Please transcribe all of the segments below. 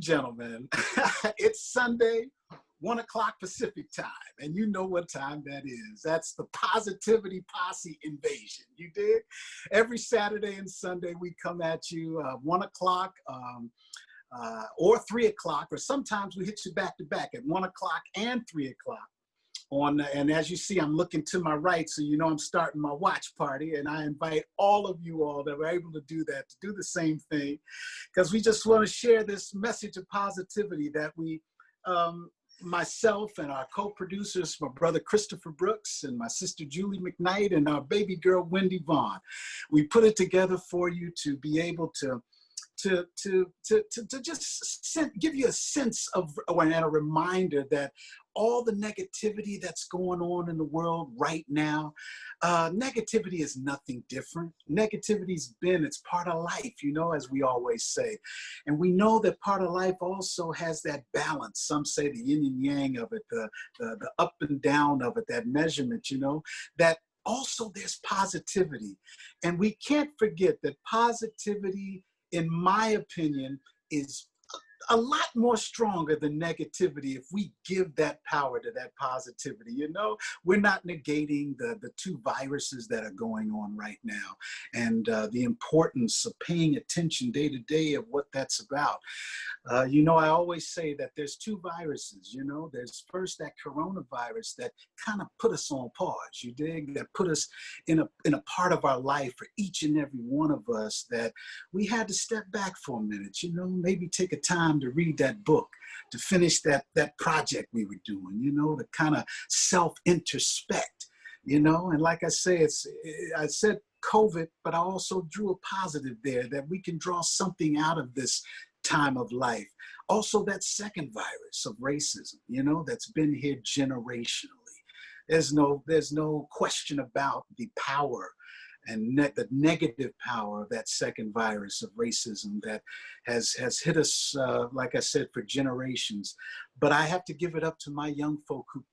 gentlemen, it's Sunday, 1 o'clock Pacific time, and you know what time that is. That's the Positivity Posse invasion. You dig? Every Saturday and Sunday, we come at you 1 o'clock or 3 o'clock, or sometimes we hit you back to back at 1 o'clock and 3 o'clock. And as you see, I'm looking to my right, so you know I'm starting my watch party, and I invite all of you all that were able to do that to do the same thing, because we just want to share this message of positivity that we, myself and our co-producers, my brother Christopher Brooks and my sister Julie McKnight and our baby girl Wendy Vaughn, we put it together for you to be able to just give you a sense of and a reminder that all the negativity that's going on in the world right now, negativity is nothing different. Negativity's it's part of life, you know, as we always say. And we know that part of life also has that balance. Some say the yin and yang of it, the up and down of it, that measurement, you know, that also there's positivity. And we can't forget that positivity, in my opinion, is a lot more stronger than negativity if we give that power to that positivity. You know, we're not negating the two viruses that are going on right now, and the importance of paying attention day to day of what that's about. You know, I always say that there's two viruses. You know, there's first that coronavirus that kind of put us on pause, you dig, that put us in a part of our life for each and every one of us that we had to step back for a minute, you know, maybe take a time to read that book, to finish that project we were doing, you know, to kind of self-introspect, you know. And like I say, I said COVID, but I also drew a positive there, that we can draw something out of this time of life. Also, that second virus of racism, you know, that's been here generationally. There's no question about the power and the negative power of that second virus of racism that has hit us, like I said, for generations. But I have to give it up to my young folk who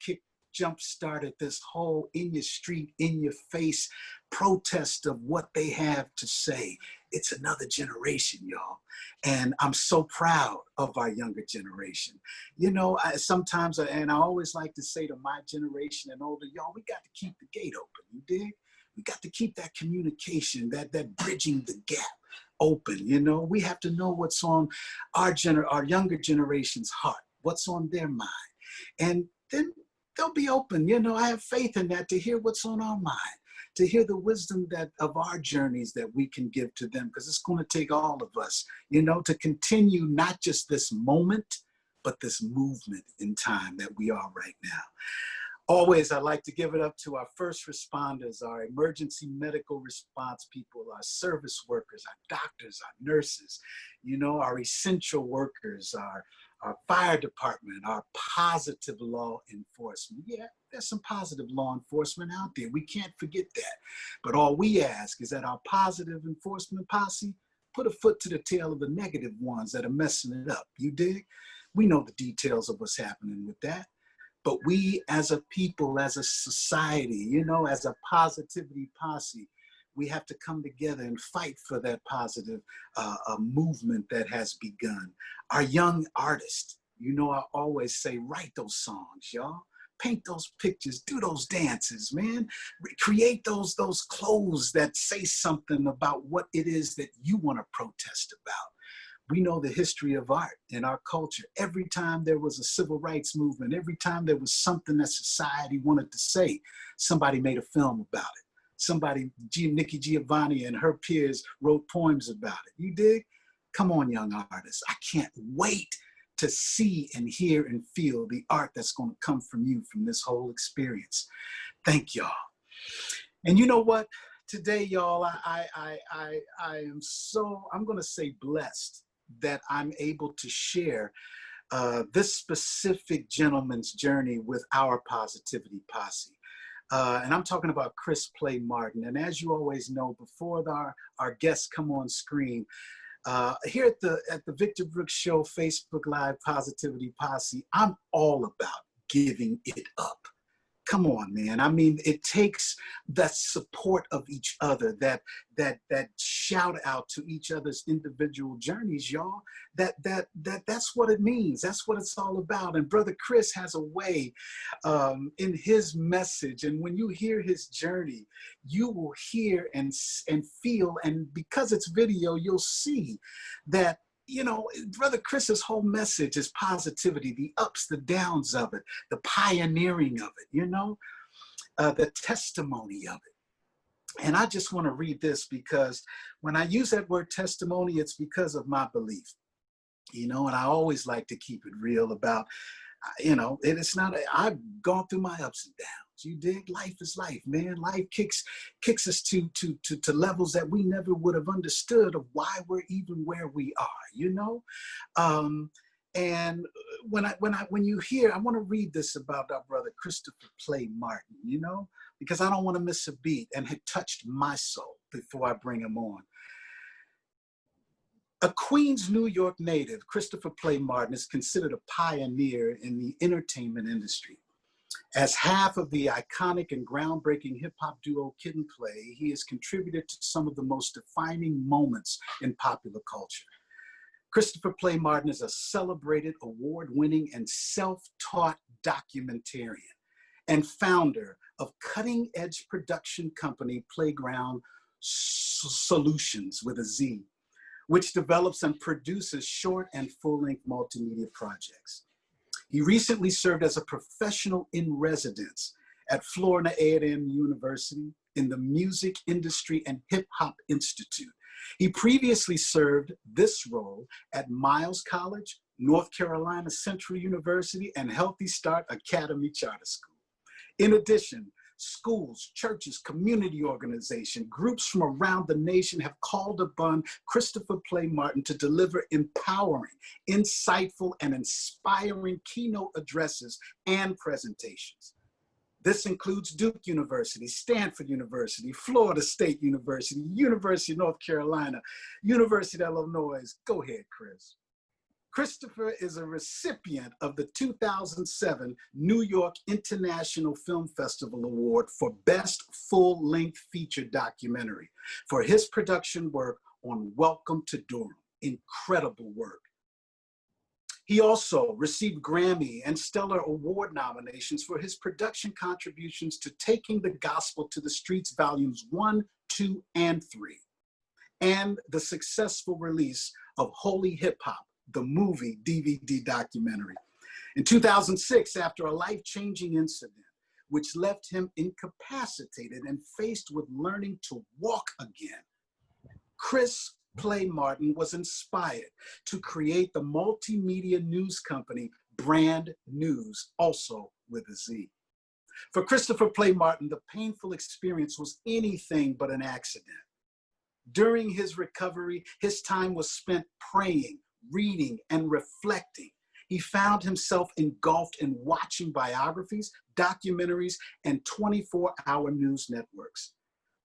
jump-started this whole in your street, in your face protest of what they have to say. It's another generation, y'all. And I'm so proud of our younger generation. You know, sometimes, and I always like to say to my generation and older, y'all, we got to keep the gate open, you dig? We got to keep that communication, that bridging the gap open. You know, we have to know what's on our younger generation's heart, what's on their mind. And then they'll be open. You know, I have faith in that, to hear what's on our mind, to hear the wisdom of our journeys that we can give to them, because it's going to take all of us, you know, to continue not just this moment, but this movement in time that we are right now. Always, I like to give it up to our first responders, our emergency medical response people, our service workers, our doctors, our nurses, you know, our essential workers, our fire department, our positive law enforcement. Yeah, there's some positive law enforcement out there. We can't forget that. But all we ask is that our positive enforcement posse put a foot to the tail of the negative ones that are messing it up. You dig? We know the details of what's happening with that. But we as a people, as a society, you know, as a positivity posse, we have to come together and fight for that positive movement that has begun. Our young artists, you know, I always say, write those songs, y'all. Paint those pictures, do those dances, man. Create those clothes that say something about what it is that you want to protest about. We know the history of art in our culture. Every time there was a civil rights movement, every time there was something that society wanted to say, somebody made a film about it. Somebody, Nikki Giovanni and her peers wrote poems about it. You dig? Come on, young artists. I can't wait to see and hear and feel the art that's going to come from you from this whole experience. Thank y'all. And you know what? Today, y'all, I am so, I'm going to say blessed that I'm able to share this specific gentleman's journey with our Positivity Posse. And I'm talking about Chris Play Martin. And as you always know, before our guests come on screen, here at the Victor Brooks Show Facebook Live Positivity Posse, I'm all about giving it up. Come on, man. I mean, it takes that support of each other, that shout out to each other's individual journeys, y'all. That's what it means. That's what it's all about. And Brother Chris has a way in his message, and when you hear his journey, you will hear and feel, and because it's video, you'll see that, you know, Brother Chris's whole message is positivity, the ups, the downs of it, the pioneering of it, you know, the testimony of it. And I just want to read this, because when I use that word testimony, it's because of my belief, you know, and I always like to keep it real about, you know, it's not, I've gone through my ups and downs. You dig? Life is life, man. Life kicks us to levels that we never would have understood of why we're even where we are, you know? And when you hear, I want to read this about our brother Christopher Play Martin, you know, because I don't want to miss a beat, and it touched my soul before I bring him on. A Queens, New York native, Christopher Play Martin is considered a pioneer in the entertainment industry. As half of the iconic and groundbreaking hip-hop duo Kid and Play, he has contributed to some of the most defining moments in popular culture. Christopher Play Martin is a celebrated, award-winning, and self-taught documentarian and founder of cutting-edge production company Playground Solutions with a Z, which develops and produces short and full-length multimedia projects. He recently served as a professional in residence at Florida A&M University in the Music Industry and Hip Hop Institute. He previously served this role at Miles College, North Carolina Central University, and Healthy Start Academy Charter School. In addition, schools, churches, community organizations, groups from around the nation have called upon Christopher Play Martin to deliver empowering, insightful, and inspiring keynote addresses and presentations. This includes Duke University, Stanford University, Florida State University, University of North Carolina, University of Illinois. Go ahead, Chris. Christopher is a recipient of the 2007 New York International Film Festival Award for Best Full-Length Feature Documentary for his production work on Welcome to Durham. Incredible work. He also received Grammy and Stellar Award nominations for his production contributions to Taking the Gospel to the Streets Volumes 1, 2, and 3, and the successful release of Holy Hip Hop, the movie DVD documentary. In 2006, after a life-changing incident, which left him incapacitated and faced with learning to walk again, Chris Play Martin was inspired to create the multimedia news company Brand News, also with a Z. For Christopher Play Martin, the painful experience was anything but an accident. During his recovery, his time was spent praying, reading, and reflecting. He found himself engulfed in watching biographies, documentaries, and 24-hour news networks.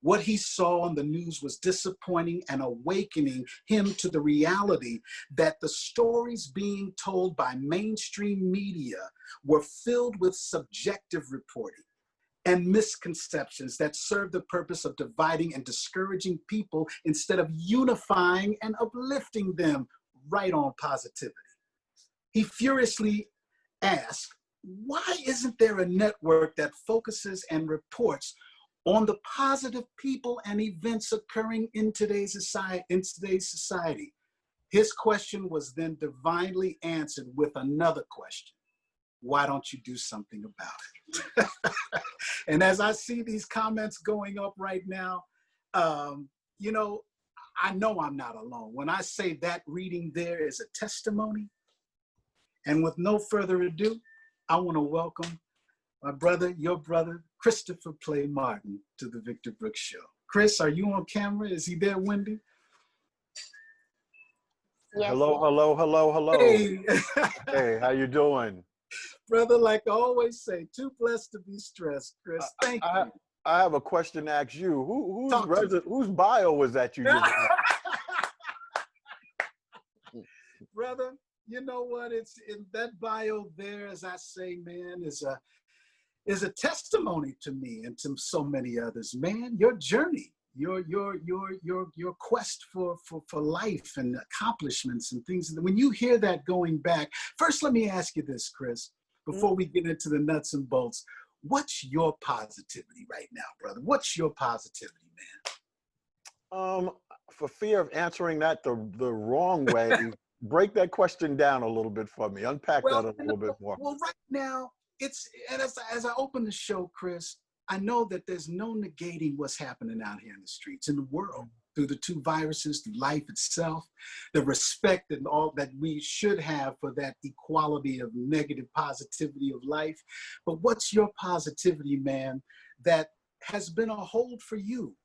What he saw on the news was disappointing and awakening him to the reality that the stories being told by mainstream media were filled with subjective reporting and misconceptions that served the purpose of dividing and discouraging people instead of unifying and uplifting them. Right on positivity. He furiously asked, why isn't there a network that focuses and reports on the positive people and events occurring in today's society? His question was then divinely answered with another question. Why don't you do something about it? And as I see these comments going up right now, you know I'm not alone when I say that reading there is a testimony. And with no further ado, I want to welcome my brother, your brother, Christopher Play Martin, to the Victor Brooks Show. Chris, are you on camera? Is he there, Wendy? Yes. Hello, hello, hello, hello. Hey, Hey, how you doing? brother, like I always say, too blessed to be stressed, Chris. Thank you. I have a question to ask you. Whose bio was that you just Brother, you know what? It's in that bio there, as I say, man, is is a testimony to me and to so many others. Man, your journey, your quest for life and accomplishments and things. When you hear that going back, first let me ask you this, Chris, before we get into the nuts and bolts. What's your positivity right now, brother? What's your positivity, man? For fear of answering that the wrong way, break that question down a little bit for me. Unpack that a little bit more. Well, right now, and as I open the show, Chris, I know that there's no negating what's happening out here in the streets, in the world, through the two viruses, through life itself, the respect and all that we should have for that equality of negative positivity of life. But what's your positivity, man, that has been a hold for you,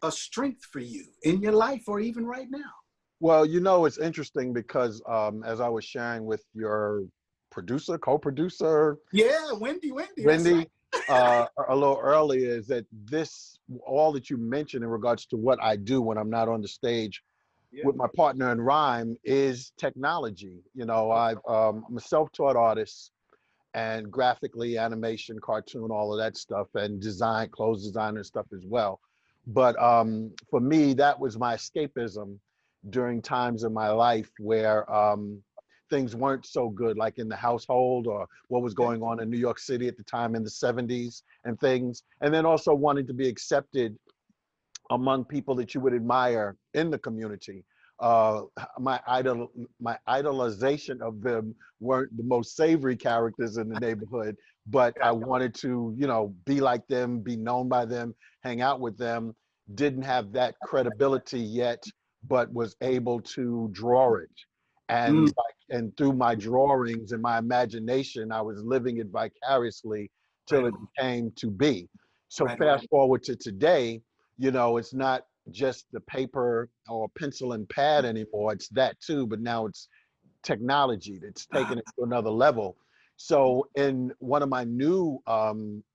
a strength for you in your life or even right now? Well, you know, it's interesting because as I was sharing with your producer, co-producer, yeah, Wendy, right. A little earlier, is that all that you mentioned in regards to what I do when I'm not on the stage with my partner in rhyme is technology. You know, I'm a self-taught artist, and graphically, animation, cartoon, all of that stuff, and design, clothes design and stuff as well. But for me, that was my escapism during times in my life where things weren't so good, like in the household or what was going on in New York City at the time in the 70s and things. And then also wanting to be accepted among people that you would admire in the community. My idolization of them weren't the most savory characters in the neighborhood, but I wanted to, you know, be like them, be known by them, hang out with them. Didn't have that credibility yet, but was able to draw it. And and through my drawings and my imagination, I was living it vicariously till it came to be. So fast forward to today, you know, it's not just the paper or pencil and pad anymore. It's that too, but now it's technology that's taken it to another level. So in one of my new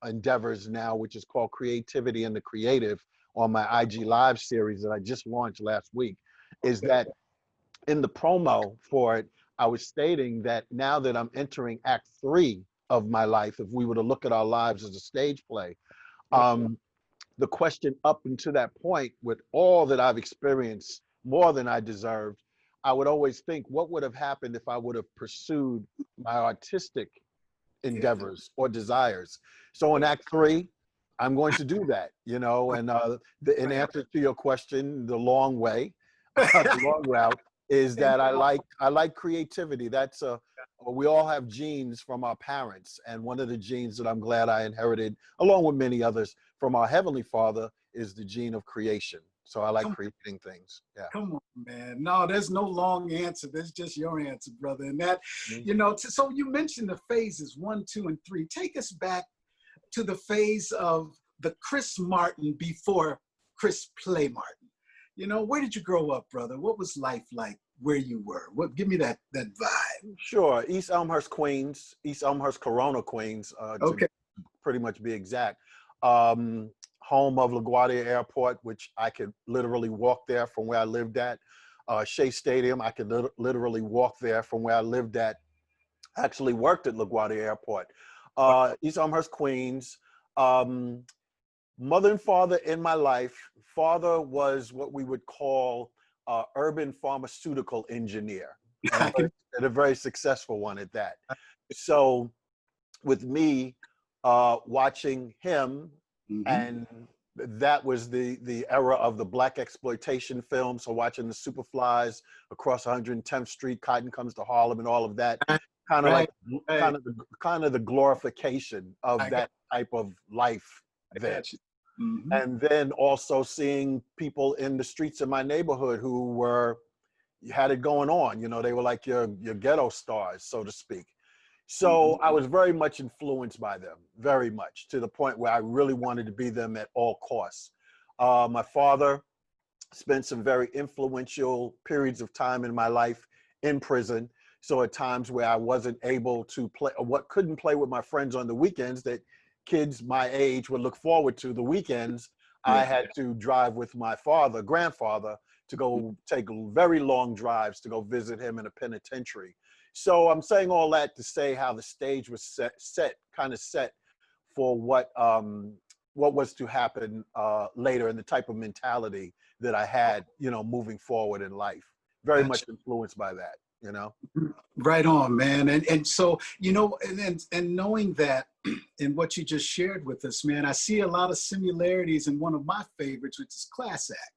endeavors now, which is called Creativity and the Creative, on my IG Live series that I just launched last week, is that in the promo for it, I was stating that now that I'm entering Act 3 of my life, if we were to look at our lives as a stage play, the question up until that point, with all that I've experienced, more than I deserved, I would always think, what would have happened if I would have pursued my artistic endeavors or desires? So in Act 3, I'm going to do that, you know, and in answer to your question, the long way, the long route, is that I like creativity. That's we all have genes from our parents, and one of the genes that I'm glad I inherited, along with many others, from our Heavenly Father is the gene of creation. So I like creating things. Yeah. Come on, man. No, there's no long answer. There's just your answer, brother. And that, you know, so you mentioned the phases 1, 2, and 3. Take us back to the phase of the Chris Martin before Chris Play Martin. You know, where did you grow up, brother? What was life like where you were? Give me that vibe. Sure. East Elmhurst, Queens. East Elmhurst, Corona, Queens, to pretty much be exact. Home of LaGuardia Airport, which I could literally walk there from where I lived at. Shea Stadium, I could literally walk there from where I lived at. Actually worked at LaGuardia Airport. East Elmhurst, Queens. Mother and father in my life. Father was what we would call urban pharmaceutical engineer, and a very successful one at that. So with me watching him, and that was the era of the black exploitation film. So watching the Superflies, Across 110th Street, Cotton Comes to Harlem, and all of that, kind of like kind of the glorification of that type of life there. And then also seeing people in the streets of my neighborhood who had it going on. You know, they were like your ghetto stars, so to speak. So I was very much influenced by them, very much, to the point where I really wanted to be them at all costs. My father spent some very influential periods of time in my life in prison. So at times where I wasn't able to play, or couldn't play with my friends on the weekends that kids my age would look forward to, the weekends, I had to drive with my grandfather, to go take very long drives to go visit him in a penitentiary. So I'm saying all that to say how the stage was set for what was to happen later, and the type of mentality that I had, you know, moving forward in life. Very much influenced by that, you know. Right on, man. And so, you know, and knowing that in what you just shared with us, man, I see a lot of similarities in one of my favorites, which is Class Act.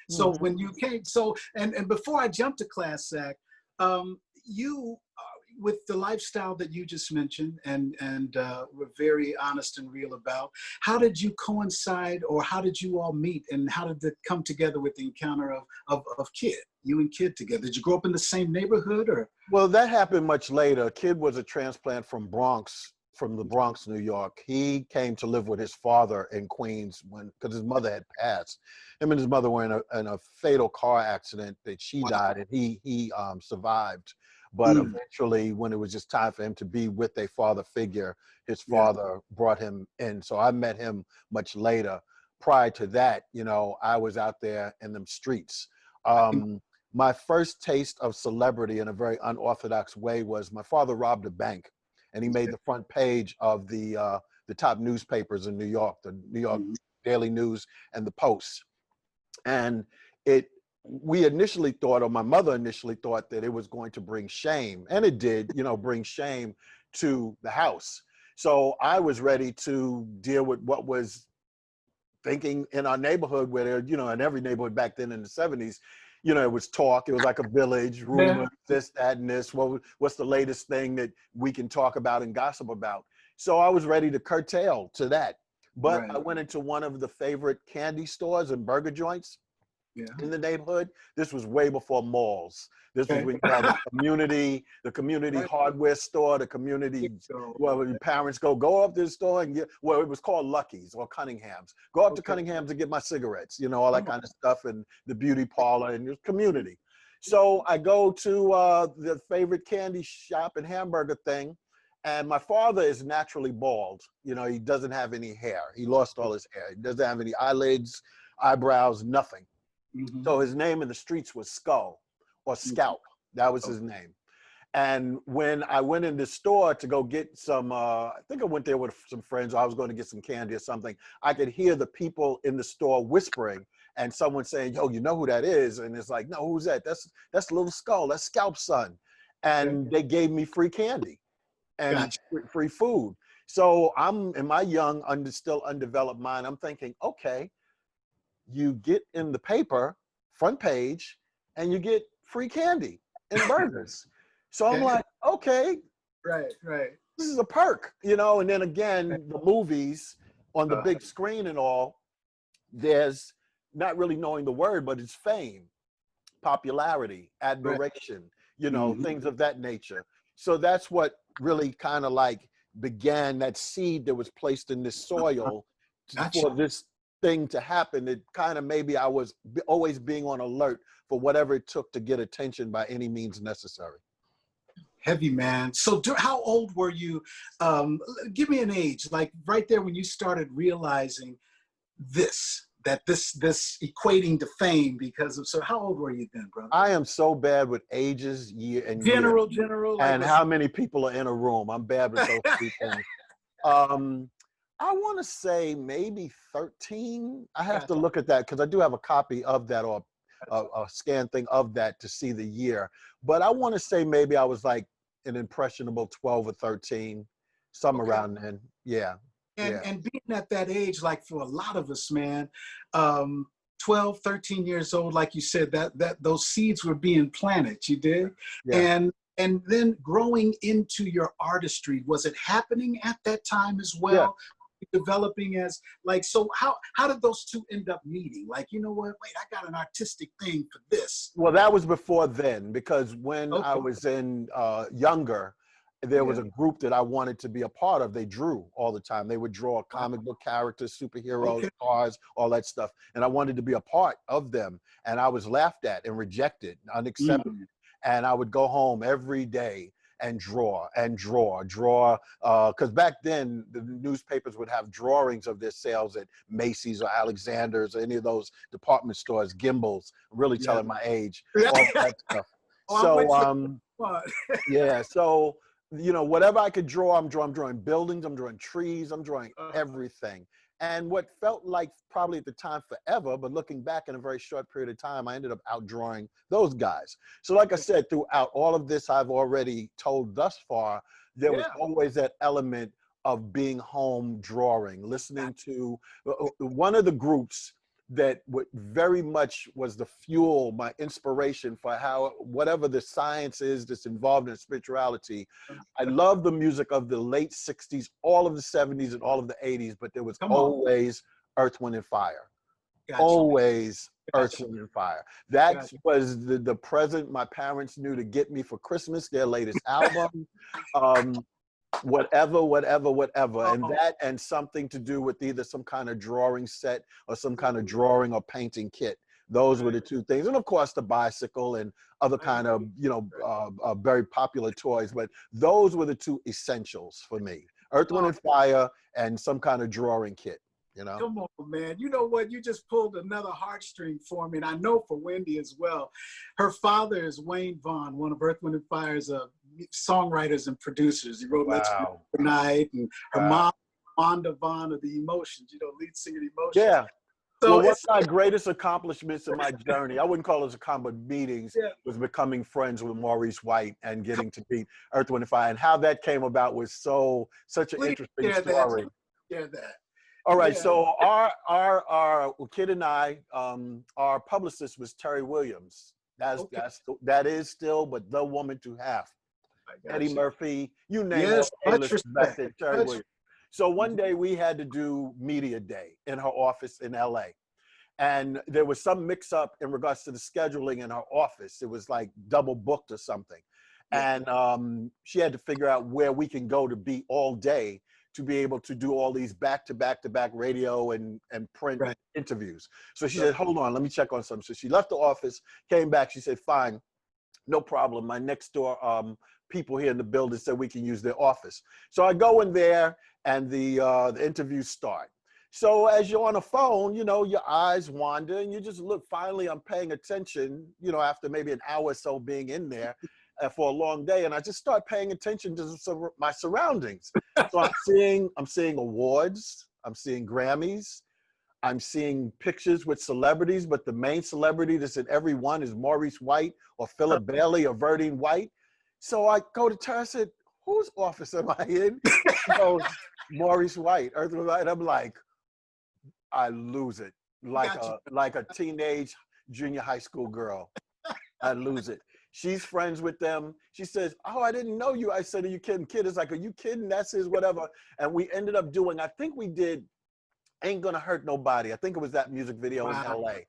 So when you came, so, and before I jump to Class Act, you, with the lifestyle that you just mentioned and were very honest and real about, how did you coincide, or how did you all meet, and how did it come together with the encounter of Kid, you and Kid together? Did you grow up in the same neighborhood, or? Well, that happened much later. Kid was a transplant from the Bronx, New York. He came to live with his father in Queens because his mother had passed. Him and his mother were in a fatal car accident that she died, and he survived. But eventually, when it was just time for him to be with a father figure, his father brought him in. So I met him much later. Prior to that, you know, I was out there in them streets. My first taste of celebrity in a very unorthodox way was my father robbed a bank, and he made the front page of the top newspapers in New York, the New York Daily News and the Post. And we initially thought, or my mother initially thought, that it was going to bring shame, and it did, you know, bring shame to the house. So I was ready to deal with what was thinking in our neighborhood, where there, you know, in every neighborhood back then in the 70s, you know, it was talk. It was like a village, rumors, this, that, and this. What's the latest thing that we can talk about and gossip about? So I was ready to curtail to that. But I went into one of the favorite candy stores and burger joints in the neighborhood. This was way before malls. This was when you had the community hardware store, the community, well, your parents go up to the store and get, well, it was called Lucky's or Cunningham's. Go up to Cunningham's and get my cigarettes, you know, all that kind of stuff, and the beauty parlor and the community. So I go to the favorite candy shop and hamburger thing, and my father is naturally bald. You know, he doesn't have any hair. He lost all his hair. He doesn't have any eyelids, eyebrows, nothing. So his name in the streets was Skull or Scalp. That was his name. And when I went in the store to go get some, I think I went there with some friends, or I was going to get some candy or something, I could hear the people in the store whispering, and someone saying, yo, you know who that is? And it's like, no, who's that? That's Little Skull. That's Scalp's son. And they gave me free candy and free food. So I'm, in my young, still undeveloped mind, I'm thinking, okay, you get in the paper, front page, and you get free candy and burgers. So I'm like, okay, this is a perk, you know. And then again, the movies on the big screen and all, there's not really knowing the word, but it's fame, popularity, admiration, you know, things of that nature. So that's what really kind of like began that seed that was placed in this soil for this thing to happen. It kind of, maybe I was always being on alert for whatever it took to get attention by any means necessary. Heavy, man. So how old were you? Give me an age, like right there when you started realizing that this equating to fame because of, so how old were you then, brother? I am so bad with ages, year and general, and how many people are in a room. I'm bad with those two things. I want to say maybe 13. I have to look at that because I do have a copy of that, or a scan thing of that to see the year. But I want to say maybe I was like an impressionable 12 or 13, somewhere around then. Yeah. And being at that age, like for a lot of us, man, 12, 13 years old, like you said, that those seeds were being planted, you did? And then growing into your artistry, was it happening at that time as well? Developing as like, so how did those two end up meeting? Like, you know what, wait, I got an artistic thing for this. Well, that was before then, because when I was in younger, there was a group that I wanted to be a part of. They drew all the time. They would draw comic book characters, superheroes, cars, all that stuff. And I wanted to be a part of them. And I was laughed at and rejected, unaccepted. And I would go home every day and draw, because back then the newspapers would have drawings of their sales at Macy's or Alexander's or any of those department stores, Gimbals, really telling my age, all that stuff. So you know, whatever I could draw, I'm drawing buildings, I'm drawing trees, I'm drawing Uh-huh. everything. And what felt like probably at the time forever, but looking back in a very short period of time, I ended up outdrawing those guys. So like I said, throughout all of this I've already told thus far, there was Yeah. always that element of being home drawing, listening to one of the groups that very much was the fuel, my inspiration for how, whatever the science is that's involved in spirituality. I love the music of the late 60s, all of the 70s and all of the 80s, but there was Come on. always Earth, Wind and Fire. Gotcha. Always Earth, Gotcha. Wind and Fire. That Gotcha. was the present my parents knew to get me for Christmas, their latest album. Whatever. And that, and something to do with either some kind of drawing set or some kind of drawing or painting kit. Those were the two things. And of course the bicycle and other kind of, you know, very popular toys, but those were the two essentials for me. Earth, Wind and Fire and some kind of drawing kit, you know? Come on, man. You know what? You just pulled another heartstring for me, and I know for Wendy as well. Her father is Wayne Vaughn, one of Earth, Wind and Fire's songwriters and producers. He wrote Let's Go Tonight, and her mom, Wanda Vaughn of the Emotions, you know, lead singer of the Emotions. Yeah. So well, one of my greatest accomplishments in my journey, I wouldn't call it accomplishment, meetings, yeah, was becoming friends with Maurice White and getting to meet Earth, Wind and Fire. And how that came about was such an interesting story. That. All right, Yeah. so our kid and I, our publicist was Terry Williams. That is still, but the woman to have. Eddie Murphy, you name it. Much respect. Terry Williams. So one day we had to do media day in her office in LA. And there was some mix up in regards to the scheduling in her office. It was like double booked or something. And she had to figure out where we can go to be all day to be able to do all these back-to-back radio and print interviews. So she said, hold on, let me check on something. So she left the office, came back, she said, fine, no problem. My next door people here in the building said we can use their office. So I go in there and the interviews start. So as you're on a phone, you know, your eyes wander and you just look, finally I'm paying attention, you know, after maybe an hour or so being in there for a long day. And I just start paying attention to my surroundings. So I'm seeing awards, I'm seeing Grammys, I'm seeing pictures with celebrities, but the main celebrity that's in every one is Maurice White or Philip Bailey or Verdine White. So I go to Tara, I said, whose office am I in? She goes, Maurice White, Earth and White. I'm like, I lose it. Like a teenage junior high school girl. I lose it. She's friends with them. She says, oh, I didn't know you. I said, are you kidding? Kid is like, are you kidding? That's his whatever. And we ended up doing, I think we did Ain't Gonna Hurt Nobody. I think it was that music video in LA.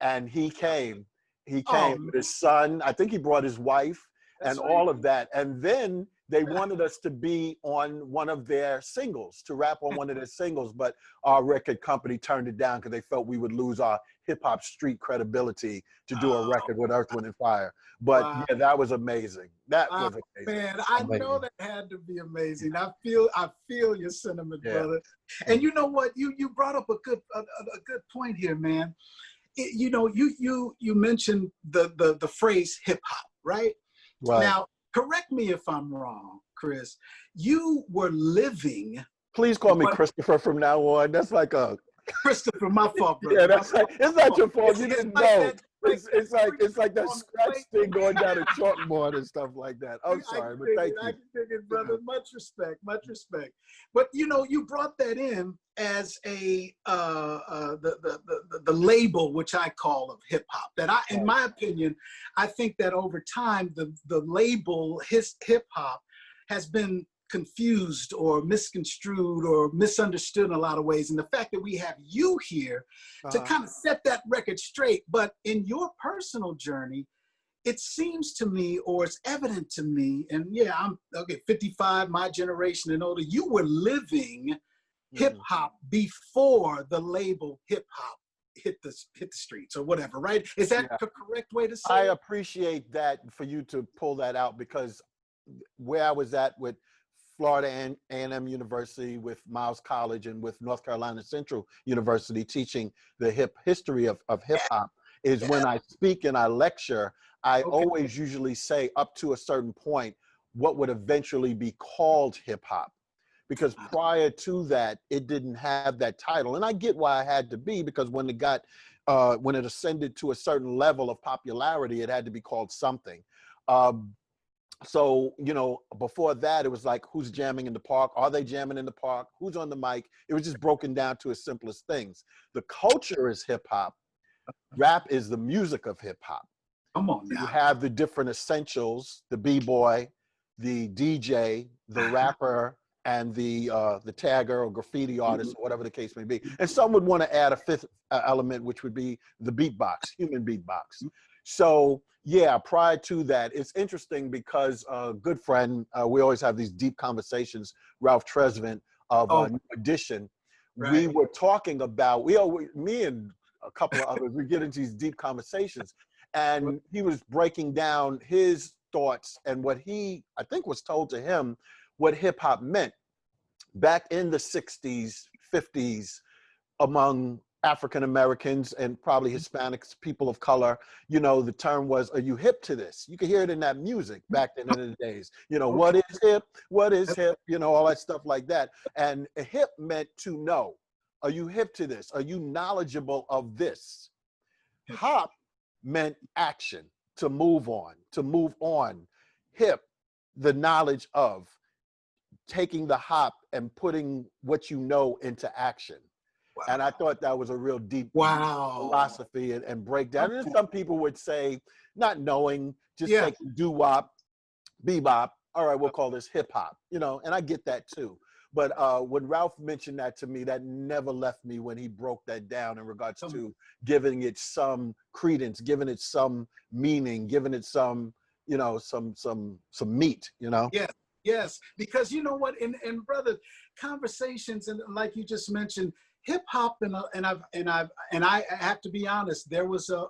And he came with his son. I think he brought his wife and all of that. And then they wanted us to be on one of their singles, to rap on one of their singles, but our record company turned it down because they felt we would lose our hip hop street credibility to do a record with Earth, Wind and Fire. But yeah, that was amazing. That was amazing. Man, I know that had to be amazing. I feel your sentiment, brother. And you know what? You brought up a good point here, man. You know, you mentioned the phrase hip hop, right? Now, correct me if I'm wrong, Chris. You were living. Please call me Christopher from now on. That's like a Christopher, my fault, brother. Yeah, that's like, it's not your fault. You didn't know. It's like that scratch thing going down a chalkboard and stuff like that. I'm sorry, but thank you. I can dig it, brother. Much respect, much respect. But you know, you brought that in as the label, which I call of hip hop. That in my opinion, I think that over time the label hip hop has been confused or misconstrued or misunderstood in a lot of ways. And the fact that we have you here to kind of set that record straight. But in your personal journey, it seems to me, or it's evident to me, and yeah, I'm 55, my generation and older, you were living hip hop before the label hip hop hit the streets or whatever, right? Is that the correct way to say I it? appreciate that for you to pull that out, because where I was at with Florida A&M University, with Miles College, and with North Carolina Central University teaching the history of hip hop is when I speak and I lecture, I always usually say up to a certain point, what would eventually be called hip hop. Because prior to that, it didn't have that title. And I get why it had to be, because when it got, when it ascended to a certain level of popularity, it had to be called something. So, you know, before that, it was like, who's jamming in the park? Are they jamming in the park? Who's on the mic? It was just broken down to its simplest things. The culture is hip hop. Rap is the music of hip hop. Come on now. You have the different essentials, the b-boy, the DJ, the rapper, and the tagger or graffiti artist, or whatever the case may be. And some would want to add a fifth element, which would be the beatbox, human beatbox. So yeah, prior to that, it's interesting because a good friend, we always have these deep conversations, Ralph Tresvant of New Edition. Right. We were talking about, me and a couple of others, we get into these deep conversations, and he was breaking down his thoughts and what he, I think, was told to him what hip hop meant back in the 60s, 50s, among African Americans and probably Hispanics, people of color. You know, the term was, are you hip to this? You could hear it in that music back then in the days. You know, what is hip? What is hip? You know, all that stuff like that. And hip meant to know. Are you hip to this? Are you knowledgeable of this? Hop meant action, to move on, to move on. Hip, the knowledge of, taking the hop and putting what you know into action. Wow. And I thought that was a real deep philosophy and breakdown. And some people would say, not knowing, just take doo-wop, bebop, all right, we'll call this hip hop, you know, and I get that too. But when Ralph mentioned that to me, that never left me when he broke that down in regards to giving it some credence, giving it some meaning, giving it some, you know, some meat, you know? Yeah. Yes, because you know what, and brother, conversations, and like you just mentioned, hip hop, and I have to be honest, there was a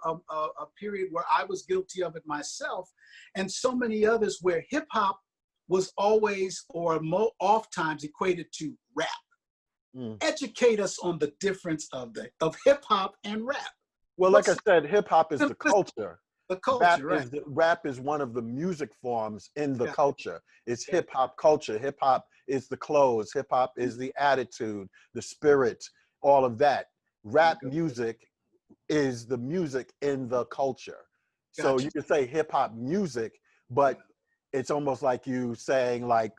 period where I was guilty of it myself, and so many others, where hip hop was always, or oft times, equated to rap. Educate us on the difference of hip hop and rap. Well, like I said, hip hop is the culture. The culture, rap is one of the music forms in the culture. It's hip hop culture. Hip hop is the clothes. Hip hop is the attitude, the spirit, all of that. Rap music is the music in the culture. So you could say hip hop music, but it's almost like you saying like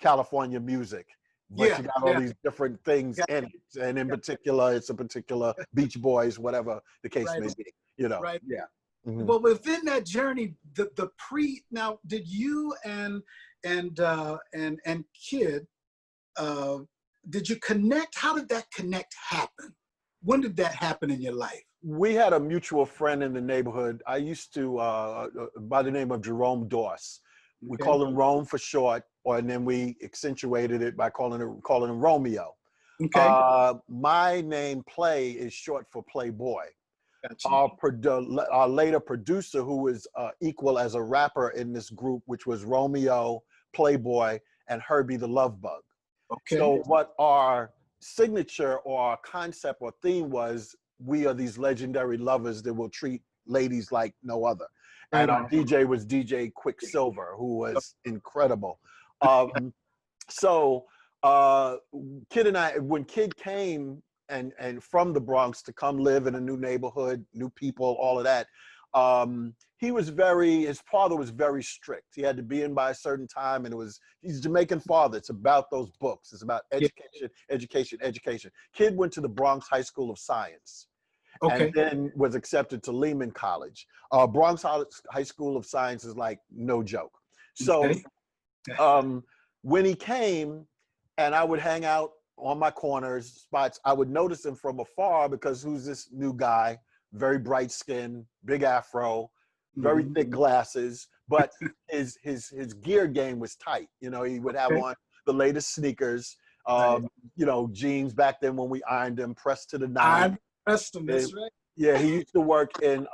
California music. But you got all these different things in it. And in particular, it's a particular Beach Boys, whatever the case may be, you know? Right. Yeah. Well, within that journey, now, did you and Kid, did you connect? How did that connect happen? When did that happen in your life? We had a mutual friend in the neighborhood. I used to, by the name of Jerome Doss. We call him Rome for short, and then we accentuated it by calling him Romeo. My name, Play, is short for Playboy. Our later producer, who was equal as a rapper in this group, which was Romeo, Playboy, and Hurby the Luv Bug. So what our signature or our concept or theme was, we are these legendary lovers that will treat ladies like no other. And our DJ was DJ Quicksilver, who was incredible. So Kid and I, when Kid came and from the Bronx to come live in a new neighborhood, new people, all of that, his father was very strict. He had to be in by a certain time, and he's a Jamaican father. It's about those books. It's about education, education, education. Kid went to the Bronx High School of Science. And then was accepted to Lehman College. Bronx High School of Science is like no joke. So when he came and I would hang out on my corners, spots, I would notice him from afar because who's this new guy, very bright skin, big afro, very thick glasses, but his gear game was tight. You know, he would have on the latest sneakers, you know, jeans back then when we ironed them, pressed to the nine. That's right. Yeah, he used to work in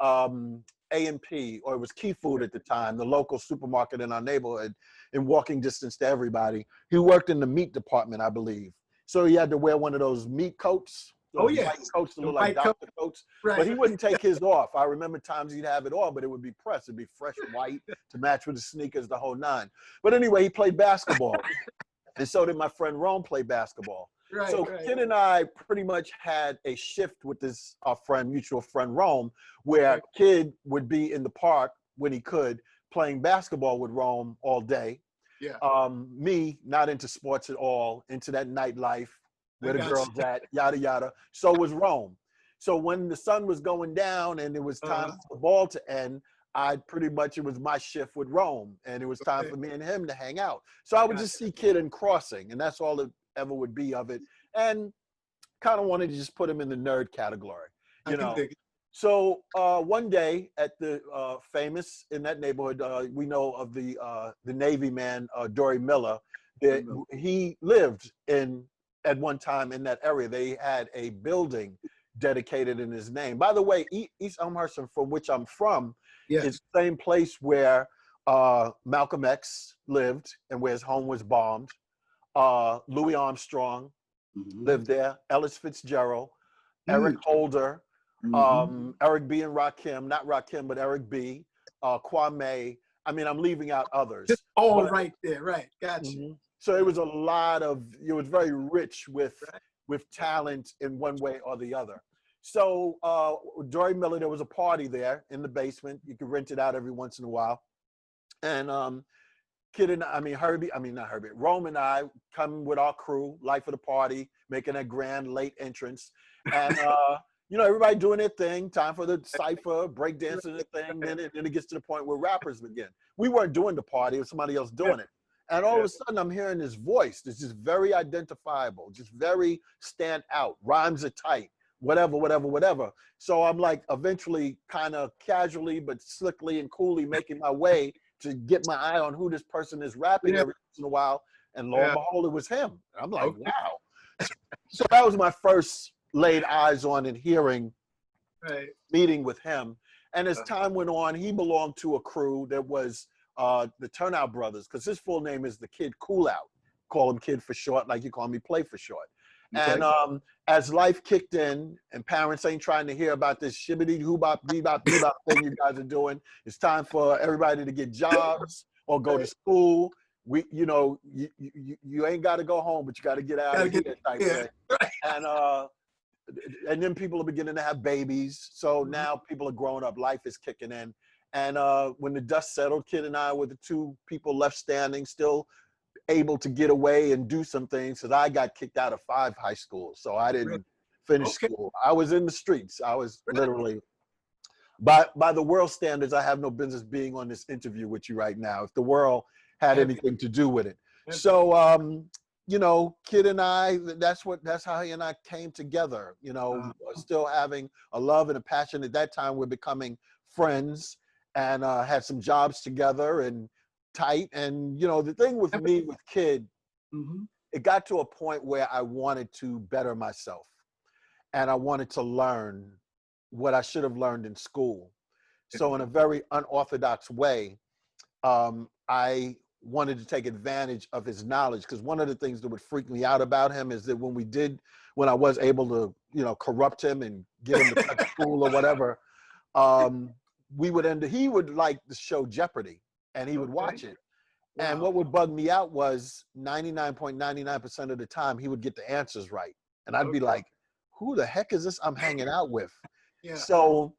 A&P, or it was Key Food at the time, the local supermarket in our neighborhood, in walking distance to everybody. He worked in the meat department, I believe. So he had to wear one of those meat coats, Oh, those white yes. coats that The look like white coat. doctor coats. Right. But he wouldn't take his off. I remember times he'd have it on, but it would be pressed. It'd be fresh white to match with the sneakers, the whole nine. But anyway, he played basketball. And so did my friend Rome play basketball. Right, So right. Kid and I pretty much had a shift with this our friend, mutual friend Rome, where Kid would be in the park when he could, playing basketball with Rome all day. Yeah. Me, not into sports at all, into that nightlife, where the got girls at, yada yada. So was Rome. So when the sun was going down and it was time for the ball to end, it was my shift with Rome, and it was time for me and him to hang out. So I would just see Kid in crossing, and that's all it ever would be of it. And kind of wanted to just put him in the nerd category, you know. So one day at the famous in that neighborhood, we know of the Navy man, Dory Miller. He lived at one time in that area. They had a building dedicated in his name. By the way, East Elmhurst, from which I'm from, is the same place where Malcolm X lived and where his home was bombed. Louis Armstrong lived there. Ellis Fitzgerald, Eric Holder, Eric B. and Rakim, not Rakim, but Eric B. Kwame. I mean, I'm leaving out others. Just all right there, right? Gotcha. So it was it was very rich with talent in one way or the other. So Dory Miller, there was a party there in the basement. You could rent it out every once in a while. And Rome and I come with our crew, life of the party, making a grand late entrance. And, everybody doing their thing, time for the cypher, breakdancing the thing. Then it gets to the point where rappers begin. We weren't doing the party, it was somebody else doing it. And all of a sudden I'm hearing this voice that's just very identifiable, just very stand out, rhymes are tight, whatever. So I'm like eventually kind of casually but slickly and coolly making my way to get my eye on who this person is rapping every once in a while. And lo and behold, it was him. And I'm like, wow. So that was my first laid eyes on and hearing, meeting with him. And as time went on, he belonged to a crew that was the Turnout Brothers, because his full name is the Kid Coolout. Call him Kid for short, like you call me Play for short. And as life kicked in and parents ain't trying to hear about this shibbity hoobop bebop bebop thing you guys are doing, it's time for everybody to get jobs or go to school. You ain't got to go home, but you got to get out of here type thing. And then people are beginning to have babies. So now people are growing up, life is kicking in. And when the dust settled, Kid and I were the two people left standing, still able to get away and do some things, because I got kicked out of 5 high schools. So I didn't finish school. I was in the streets. I was literally, by the world standards, I have no business being on this interview with you right now, if the world had anything to do with it. So, Kid and I, that's how he and I came together, still having a love and a passion. At that time, we're becoming friends and had some jobs together and tight. And, the thing with me, with Kid, it got to a point where I wanted to better myself and I wanted to learn what I should have learned in school. So in a very unorthodox way, I wanted to take advantage of his knowledge, because one of the things that would freak me out about him is that when I was able to, corrupt him and get him to cut school or whatever, he would like the show Jeopardy, and he would watch it. Wow. And what would bug me out was 99.99% of the time he would get the answers right. And I'd be like, who the heck is this I'm hanging out with? So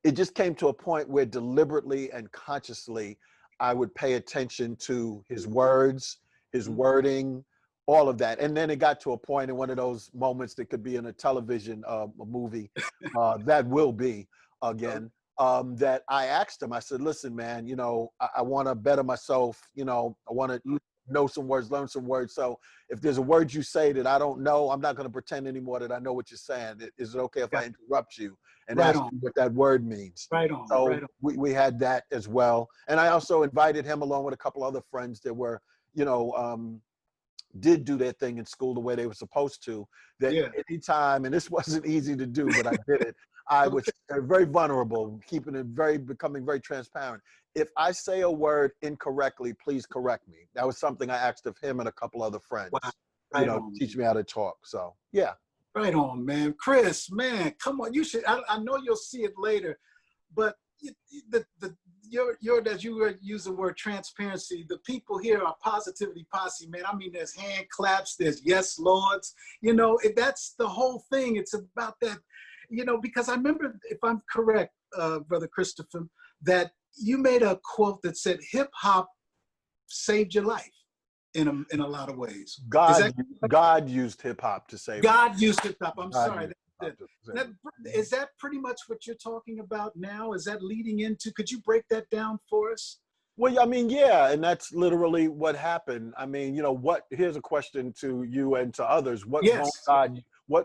it just came to a point where deliberately and consciously I would pay attention to his words, his wording, all of that. And then it got to a point in one of those moments that could be in a television a movie, that will be again, that I asked him, I said, listen, man, I want to better myself. I want to know some words, learn some words. So if there's a word you say that I don't know, I'm not going to pretend anymore that I know what you're saying. Is it okay if I interrupt you and ask you what that word means? So we had that as well. And I also invited him along with a couple other friends that were, did do their thing in school the way they were supposed to, that anytime, and this wasn't easy to do, but I did it, I was very vulnerable, becoming very transparent. If I say a word incorrectly, please correct me. That was something I asked of him and a couple other friends, teach me how to talk. So, yeah. Right on, man. Chris, man, come on. You should. I know you'll see it later, but as you were using the word transparency, the people here are positivity posse, man. I mean, there's hand claps, there's yes lords. You know, that's the whole thing. It's about that. You know, because I remember, if I'm correct, Brother Christopher, that you made a quote that said hip hop saved your life in a lot of ways. God used hip hop to save. God used hip hop. I'm sorry. Is that pretty much what you're talking about now? Is that leading into? Could you break that down for us? Well, I mean, yeah, and that's literally what happened. I mean, you know, here's a question to you and to others. What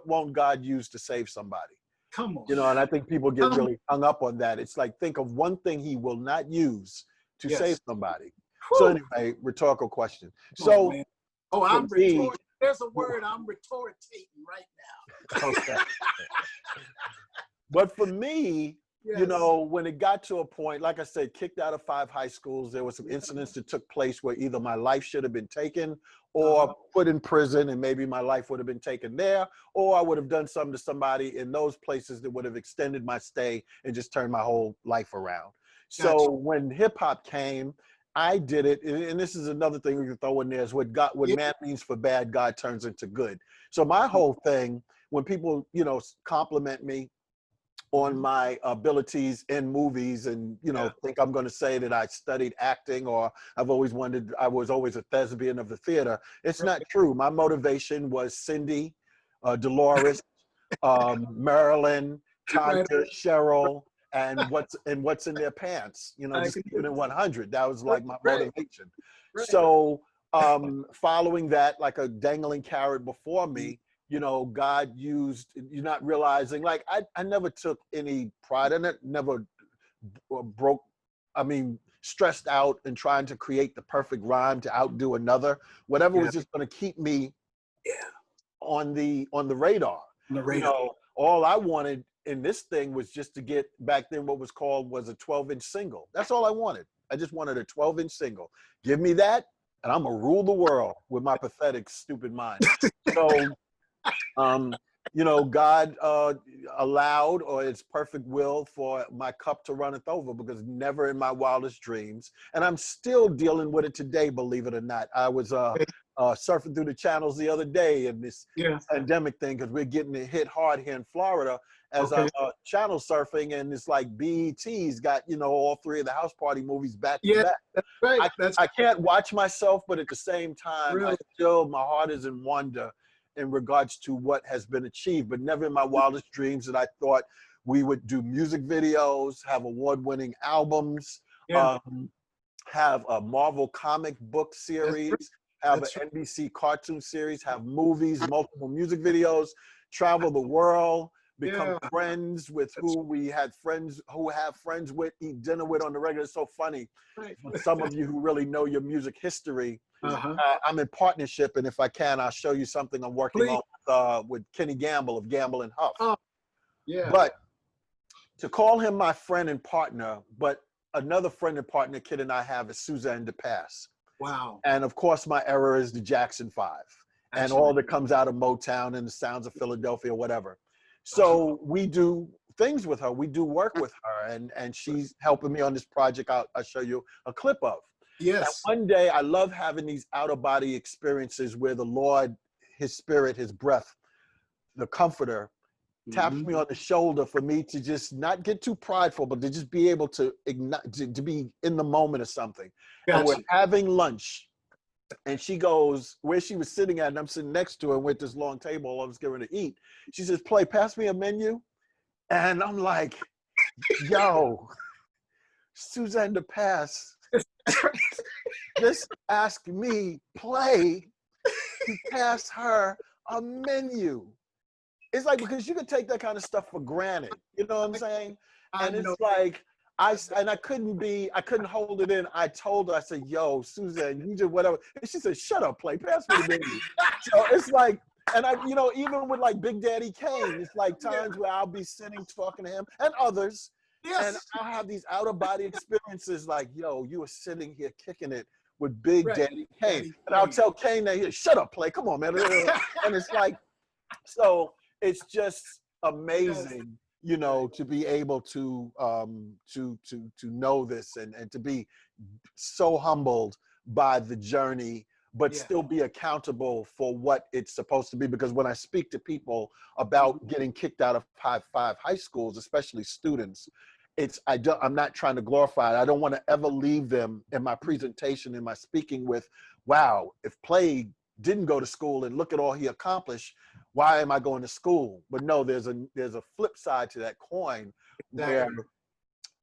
won't God use to save somebody? Come on. You know, and I think people get really hung up on that. It's like, think of one thing he will not use to save somebody. Whew. So anyway, rhetorical question. I'm rhetoric. There's a word I'm rhetoritating right now. Okay. But for me, you know, when it got to a point, like I said, kicked out of 5 high schools, there were some incidents that took place where either my life should have been taken or put in prison, and maybe my life would have been taken there, or I would have done something to somebody in those places that would have extended my stay and just turned my whole life around. Gotcha. So when hip hop came, I did it, and this is another thing we can throw in there, is what man means for bad, God turns into good. So my whole thing, when people, you know, compliment me on my abilities in movies and, you know, think I'm going to say that I studied acting or I was always a thespian of the theater. It's not true. My motivation was Cindy, Dolores, Marilyn, Tanya, Cheryl, and what's in their pants, you know, just keeping it 100. That was like my motivation. So following that, like a dangling carrot before me, you know, God used, you're not realizing, like, I never took any pride in it, never stressed out and trying to create the perfect rhyme to outdo another. Whatever was just going to keep me on the radar. You know, all I wanted in this thing was just to get, back then what was called was a 12-inch single. That's all I wanted. I just wanted a 12-inch single. Give me that, and I'm gonna rule the world with my pathetic, stupid mind. So, you know, God allowed, or it's perfect will, for my cup to runneth over, because never in my wildest dreams, and I'm still dealing with it today, believe it or not. I was surfing through the channels the other day in this pandemic thing, because we're getting it hit hard here in Florida, as I'm channel surfing, and it's like BET's got, you know, all 3 of the house party movies back to back. That's right. I can't watch myself, but at the same time, my heart is in wonder in regards to what has been achieved, but never in my wildest dreams that I thought we would do music videos, have award-winning albums, have a Marvel comic book series, have an NBC cartoon series, have movies, multiple music videos, travel the world, become friends with who we had friends who have friends with, eat dinner with on the regular. It's so funny. For some of you who really know your music history, I'm in partnership, and if I can, I'll show you something I'm working on with Kenny Gamble of Gamble and Huff. But to call him my friend and partner, but another friend and partner Kid and I have is Suzanne DePass. Wow. And of course, my era is the Jackson 5 and all that comes out of Motown and the sounds of Philadelphia, whatever. So we do things with her. We do work with her, and she's helping me on this project I'll show you a clip of. Yes. And one day, I love having these out-of-body experiences where the Lord, his spirit, his breath, the comforter, taps me on the shoulder for me to just not get too prideful, but to just be able to to be in the moment of something. And we're having lunch, and she goes where she was sitting at, and I'm sitting next to her with this long table I was getting to eat. She says, "Play, pass me a menu." And I'm like, yo, Suzanne DePass just asked me, Play, to pass her a menu. It's like, because you could take that kind of stuff for granted. You know what I'm saying? And it's like, I couldn't hold it in. I told her, I said, yo, Suzanne, you just whatever. And she said, shut up, Play, pass me the menu. So it's like, and you know, even with like Big Daddy Kane, it's like times where I'll be sitting talking to him and others, and I'll have these out-of-body experiences like, yo, you were sitting here kicking it with Big Daddy Kane. And I'll tell Kane that, shut up, Play, come on, man. And it's like, so it's just Yes. amazing, you know, to be able to know this, and to be so humbled by the journey, but Yeah. still be accountable for what it's supposed to be. Because when I speak to people about getting kicked out of five high schools, especially students, I'm not trying to glorify it. I don't want to ever leave them in my presentation, in my speaking with, wow, if Play didn't go to school and look at all he accomplished, why am I going to school? But no, there's a flip side to that coin, where Exactly.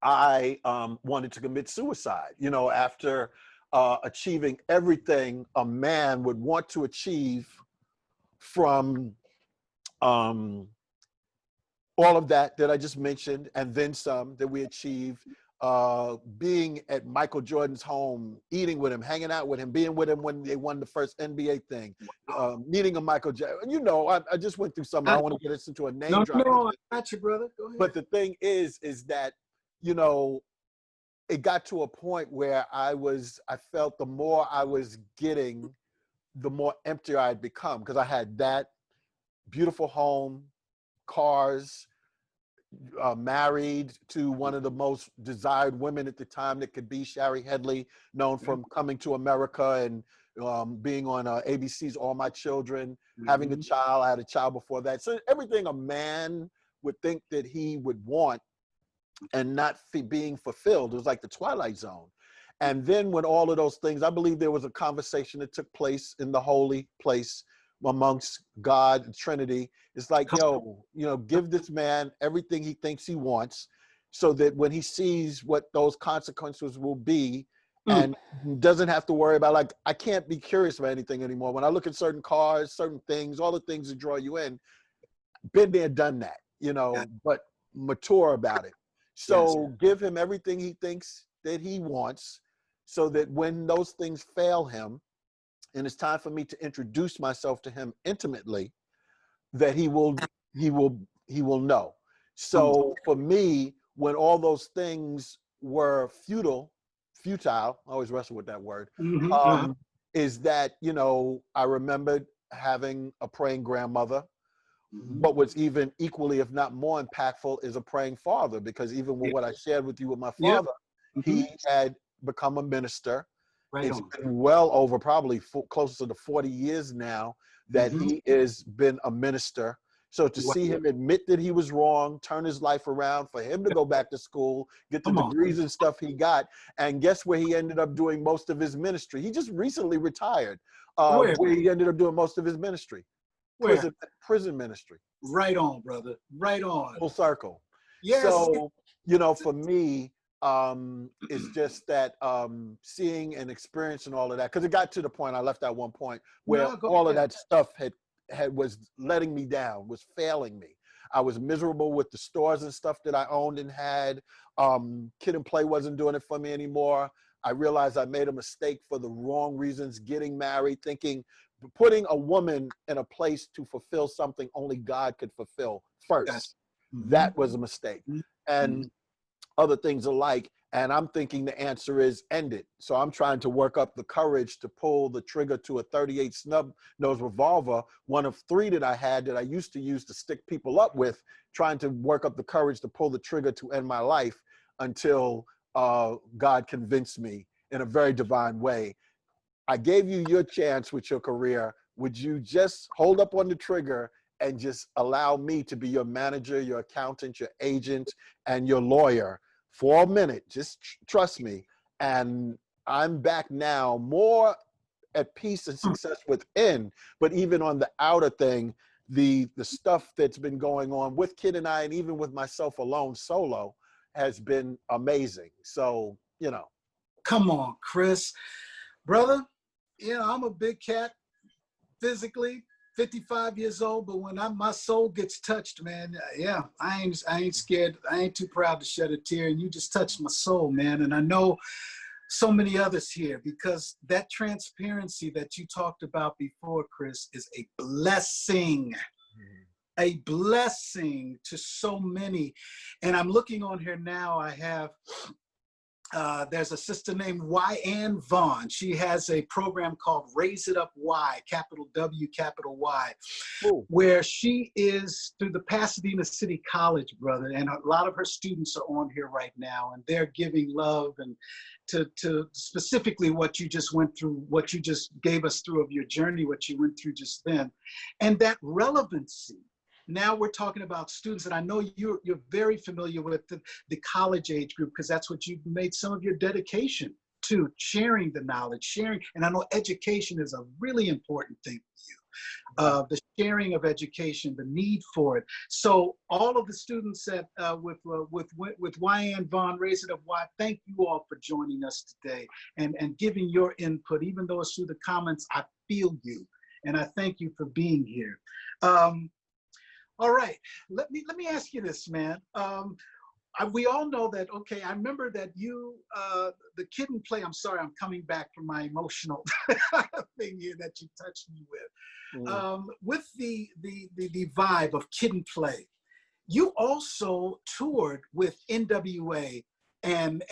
I wanted to commit suicide, you know, after achieving everything a man would want to achieve, from all of that I just mentioned, and then some, that we achieved, being at Michael Jordan's home, eating with him, hanging out with him, being with him when they won the first NBA thing, meeting a Michael Jackson. You know, I just went through some. I I, don't want to get us into a name no, drop. no, I got you, brother. Go ahead. But the thing is that, you know, it got to a point where I felt the more I was getting, the more empty I'd become, because I had that beautiful home, cars, married to one of the most desired women at the time that could be, Shari Headley, known from Coming to America and being on ABC's All My Children, having a child. I had a child before that. So everything a man would think that he would want and not being fulfilled. It was like the Twilight Zone. And then when all of those things, I believe there was a conversation that took place in the holy place amongst God and Trinity. It's like, yo, you know, give this man everything he thinks he wants, so that when he sees what those consequences will be, and doesn't have to worry about, like, I can't be curious about anything anymore. When I look at certain cars, certain things, all the things that draw you in, been there, done that, you Yeah. know, but mature about it. Yes. So give him everything he thinks that he wants, so that when those things fail him, and it's time for me to introduce myself to him intimately, that he will know. Come on. So for me, when all those things were futile, I always wrestle with that word, Uh-huh. is that, you know, I remembered having a praying grandmother. Mm-hmm. What was even equally, if not more impactful, is a praying father, because even with Yeah. what I shared with you with my Yep. father, Mm-hmm. he had become a minister. Right It's on. been well over, probably closer to 40 years now, that Mm-hmm. he has been a minister. So to Wow. see him admit that he was wrong, turn his life around, for him to go back to school, get the Come on. degrees and stuff he got, and guess where he ended up doing most of his ministry? He just recently retired, Where? where he ended up doing most of his ministry, Where? prison ministry. Right on, brother. Right on. Full circle. Yes. So, you know, for me, it's just that seeing and experiencing all of that, because it got to the point, I left at one point where No, go all of ahead. that stuff was letting me down, was failing me. I was miserable with the stores and stuff that I owned and had. Kid and Play wasn't doing it for me anymore. I realized I made a mistake for the wrong reasons, getting married, thinking, putting a woman in a place to fulfill something only God could fulfill Yes. first. Mm-hmm. That was a mistake. Mm-hmm. And other things alike. And I'm thinking the answer is end it. So I'm trying to work up the courage to pull the trigger to a 38 snub nose revolver, one of 3 that I had that I used to use to stick people up with, trying to work up the courage to pull the trigger to end my life, until God convinced me in a very divine way. I gave you your chance with your career. Would you just hold up on the trigger and just allow me to be your manager, your accountant, your agent, and your lawyer for a minute? Just trust me. And I'm back now, more at peace and success within, but even on the outer thing, the stuff that's been going on with Kid and I, and even with myself alone solo, has been amazing. So, you know. Come on, Chris. Brother, you know, I'm a big cat physically, 55 years old, but when my soul gets touched, man, yeah, I ain't scared. I ain't too proud to shed a tear. And you just touched my soul, man. And I know so many others here, because that transparency that you talked about before, Chris, is a blessing to so many. And I'm looking on here now. I have There's a sister named Y. Vaughn. She has a program called Raise It Up Y, capital W, capital Y, Ooh. where she is through the Pasadena City College, brother. And a lot of her students are on here right now, and they're giving love and to specifically what you just went through, what you just gave us through of your journey, what you went through just then. And that relevancy. Now we're talking about students, and I know you're very familiar with the college age group, because that's what you've made some of your dedication to, sharing the knowledge, sharing. And I know education is a really important thing for you. The sharing of education, the need for it. So all of the students that with YN Vaughn, Raise It Up Y, thank you all for joining us today and giving your input. Even though it's through the comments, I feel you, and I thank you for being here. All right, let me ask you this, man. We all know that, okay, I remember that you, the Kid and Play, I'm sorry, I'm coming back from my emotional thing here that you touched me with. With the vibe of Kid and Play, you also toured with NWA and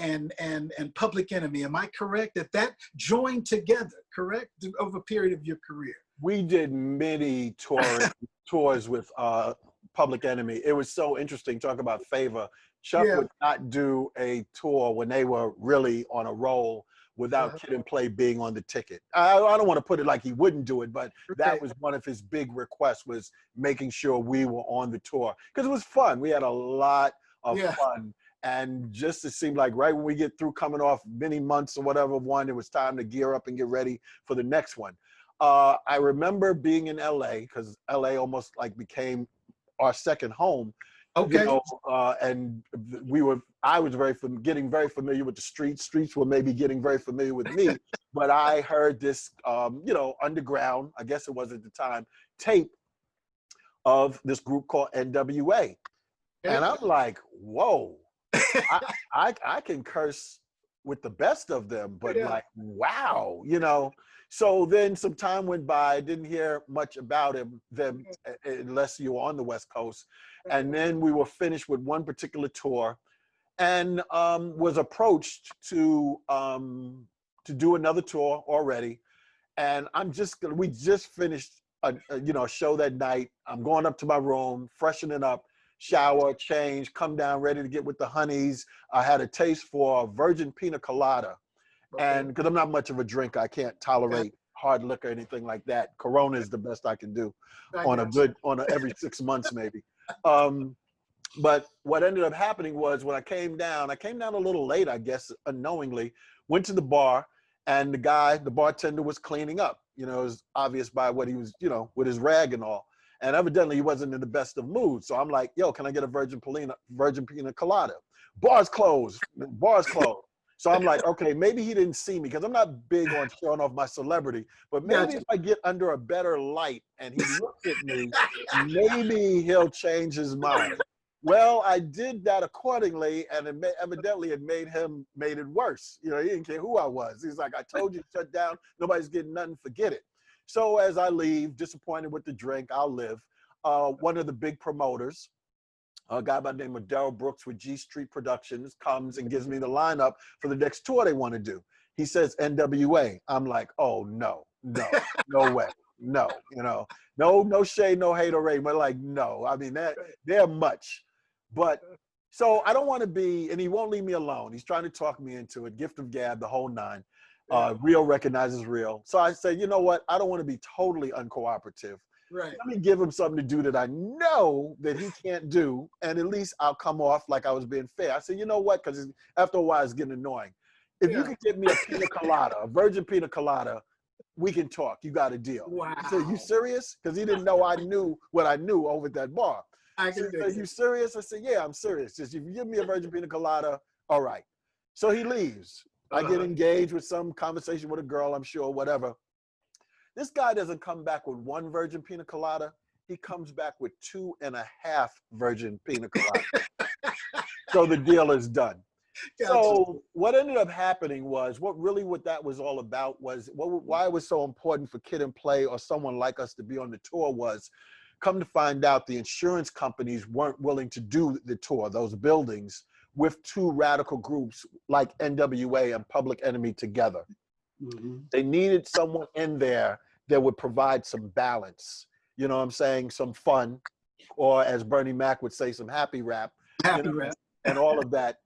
Public Enemy. Am I correct that joined together, correct, over a period of your career? We did many tours with Public Enemy. It was so interesting. Talk about favor. Chuck would not do a tour when they were really on a roll without Kid and Play being on the ticket. I don't want to put it like he wouldn't do it, but that was one of his big requests, was making sure we were on the tour, because it was fun. We had a lot of fun. And just it seemed like right when we get through coming off many months or whatever of one, it was time to gear up and get ready for the next one. I remember being in LA, because LA almost like became our second home. Okay. You know, and I was getting very familiar with the streets. Streets were maybe getting very familiar with me, but I heard this, you know, underground, I guess it was at the time, tape of this group called NWA. And I'm like, whoa, I can curse with the best of them, but like, wow, you know. So then some time went by. I didn't hear much about them unless you were on the West Coast. And then we were finished with one particular tour, and was approached to do another tour already. And we just finished a show that night. I'm going up to my room, freshening up, shower, change, come down ready to get with the honeys. I had a taste for virgin pina colada. And because I'm not much of a drinker, I can't tolerate hard liquor or anything like that. Corona is the best I can do on every 6 months maybe. But what ended up happening was when I came down a little late, I guess, unknowingly, went to the bar, and the bartender was cleaning up. You know, it was obvious by what he was, you know, with his rag and all. And evidently he wasn't in the best of moods. So I'm like, yo, can I get a virgin pina colada? Bar's closed. So I'm like, okay, maybe he didn't see me, because I'm not big on showing off my celebrity, but maybe if I get under a better light and he looks at me, maybe he'll change his mind. Well, I did that accordingly, and evidently it made it worse. You know, he didn't care who I was. He's like, I told you to shut down. Nobody's getting nothing, forget it. So as I leave, disappointed with the drink, I'll live. One of the big promoters, a guy by the name of Daryl Brooks with G Street Productions, comes and gives me the lineup for the next tour they want to do. He says NWA. I'm like, oh no way, no, you know, no shade, no hate or anything, but like, no, I mean, they're much. But so I don't want to be, and he won't leave me alone. He's trying to talk me into it, gift of gab, the whole nine. Real recognizes real. So I say, you know what? I don't want to be totally uncooperative. Right. Let me give him something to do that I know that he can't do, and at least I'll come off like I was being fair. I said, you know what? Because after a while, it's getting annoying. If you could get me a pina colada, a virgin pina colada, we can talk. You got a deal. Wow. He said, you serious? Because he didn't know I knew what I knew over at that bar. I can Are you serious? I said, yeah, I'm serious. Just if you give me a virgin pina colada, all right. So he leaves. I get engaged with some conversation with a girl, I'm sure, whatever. This guy doesn't come back with one virgin pina colada. He comes back with 2.5 virgin pina colada. So the deal is done. Gotcha. So what ended up happening was, what that was all about was, why it was so important for Kid and Play or someone like us to be on the tour was, come to find out the insurance companies weren't willing to do the tour. Those buildings with two radical groups like NWA and Public Enemy together. They needed someone in there that would provide some balance, you know what I'm saying, some fun, or as Bernie Mac would say, some happy rap, Happy rap. and all of that.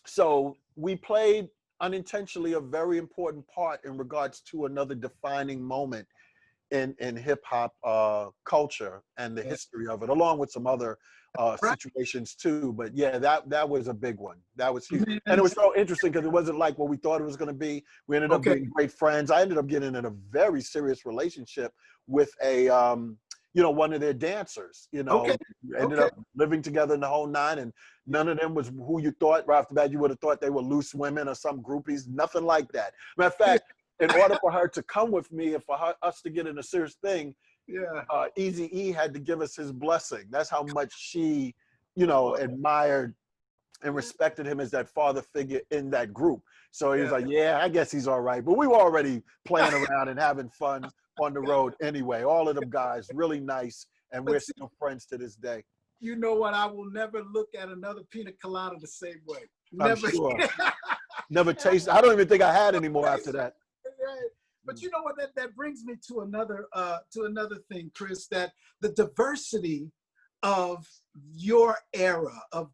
So we played unintentionally a very important part in regards to another defining moment in hip hop culture and the history of it, along with some other situations too. But yeah, that was a big one. That was huge. And it was so interesting because it wasn't like what we thought it was going to be. We ended up being great friends. I ended up getting in a very serious relationship with a one of their dancers, ended up living together in the whole nine, and none of them was who you thought right off the bat. You would have thought they were loose women or some groupies, nothing like that. Matter of fact, in order for her to come with me and for us to get in a serious thing, Eazy-E had to give us his blessing. That's how much she, admired and respected him as that father figure in that group. So he was like, yeah, I guess he's all right. But we were already playing around and having fun on the road anyway. All of them guys, really nice, and we're still friends to this day. You know what? I will never look at another pina colada the same way. Never. I'm sure. Never tasted. I don't even think I had any more after that. But you know what? That brings me to another thing, Chris. That the diversity of your era, of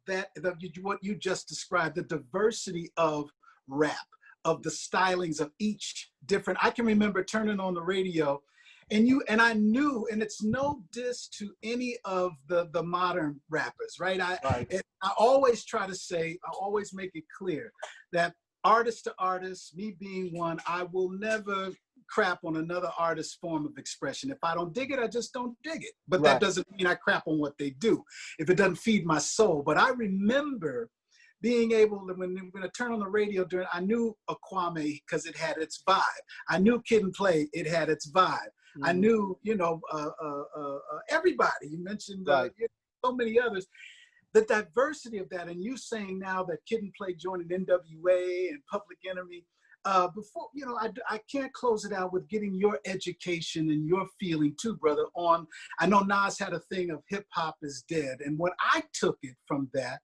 what you just described, the diversity of rap, of the stylings of each different. I can remember turning on the radio, and I knew, and it's no diss to any of the modern rappers, right? I always try to say, I always make it clear that artist to artist, me being one, I will never crap on another artist's form of expression. If I don't dig it, I just don't dig it. But that doesn't mean I crap on what they do if it doesn't feed my soul. But I remember being able to, when I turn on the radio, I knew Aquame because it had its vibe. I knew Kid and Play, it had its vibe. I knew, everybody. You mentioned so many others. The diversity of that, and you saying now that Kid and Play joined NWA and Public Enemy, before, I can't close it out with getting your education and your feeling too, brother, on, I know Nas had a thing of hip hop is dead. And what I took it from that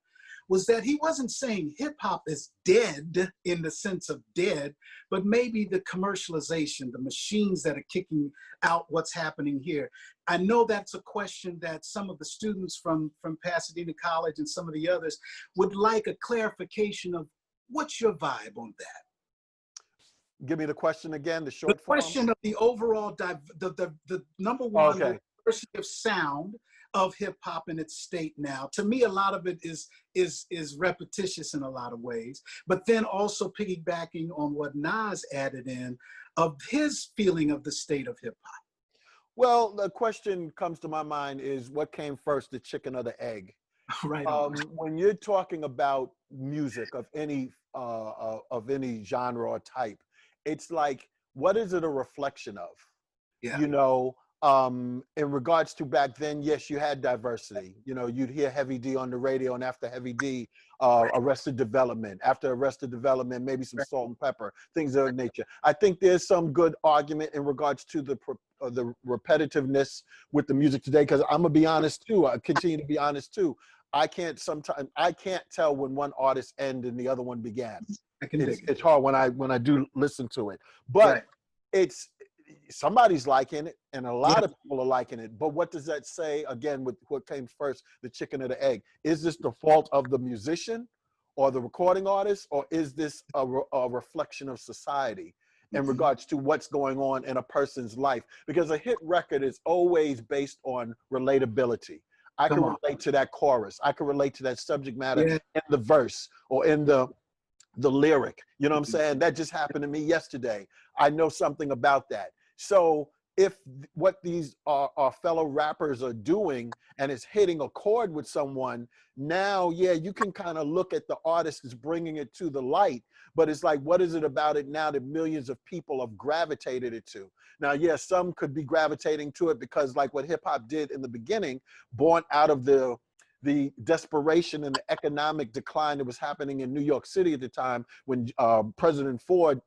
was that he wasn't saying hip hop is dead in the sense of dead, but maybe the commercialization, the machines that are kicking out what's happening here. I know that's a question that some of the students from Pasadena College and some of the others would like a clarification of. What's your vibe on that? Give me the question again, the short form. The question of the overall, the number one, the diversity of sound of hip hop in its state now. To me, a lot of it is repetitious in a lot of ways, but then also piggybacking on what Nas added in of his feeling of the state of hip hop. Well, the question comes to my mind is what came first, the chicken or the egg? Right. When you're talking about music of any genre or type, it's like, what is it a reflection of? Yeah. In regards to back then, yes, you had diversity. You'd hear Heavy D on the radio, and after Heavy D, Arrested Development. After Arrested Development, maybe some Salt and Pepper, things of that nature. I think there's some good argument in regards to the repetitiveness with the music today, because I'm gonna be honest too. I continue to be honest too. I can't tell when one artist ended and the other one began. It's hard when I do listen to it, but it's somebody's liking it, and a lot of people are liking it. But what does that say again with what came first, the chicken or the egg? Is this the fault of the musician or the recording artist, or is this a reflection of society in regards to what's going on in a person's life? Because a hit record is always based on relatability. I can relate to that chorus. I can relate to that subject matter in the verse or in the lyric. You know what I'm saying? That just happened to me yesterday. I know something about that. So if what these our fellow rappers are doing and it's hitting a chord with someone, now, you can kind of look at the artist as bringing it to the light, but it's like, what is it about it now that millions of people have gravitated it to? Now, some could be gravitating to it because like what hip hop did in the beginning, born out of the desperation and the economic decline that was happening in New York City at the time when President Ford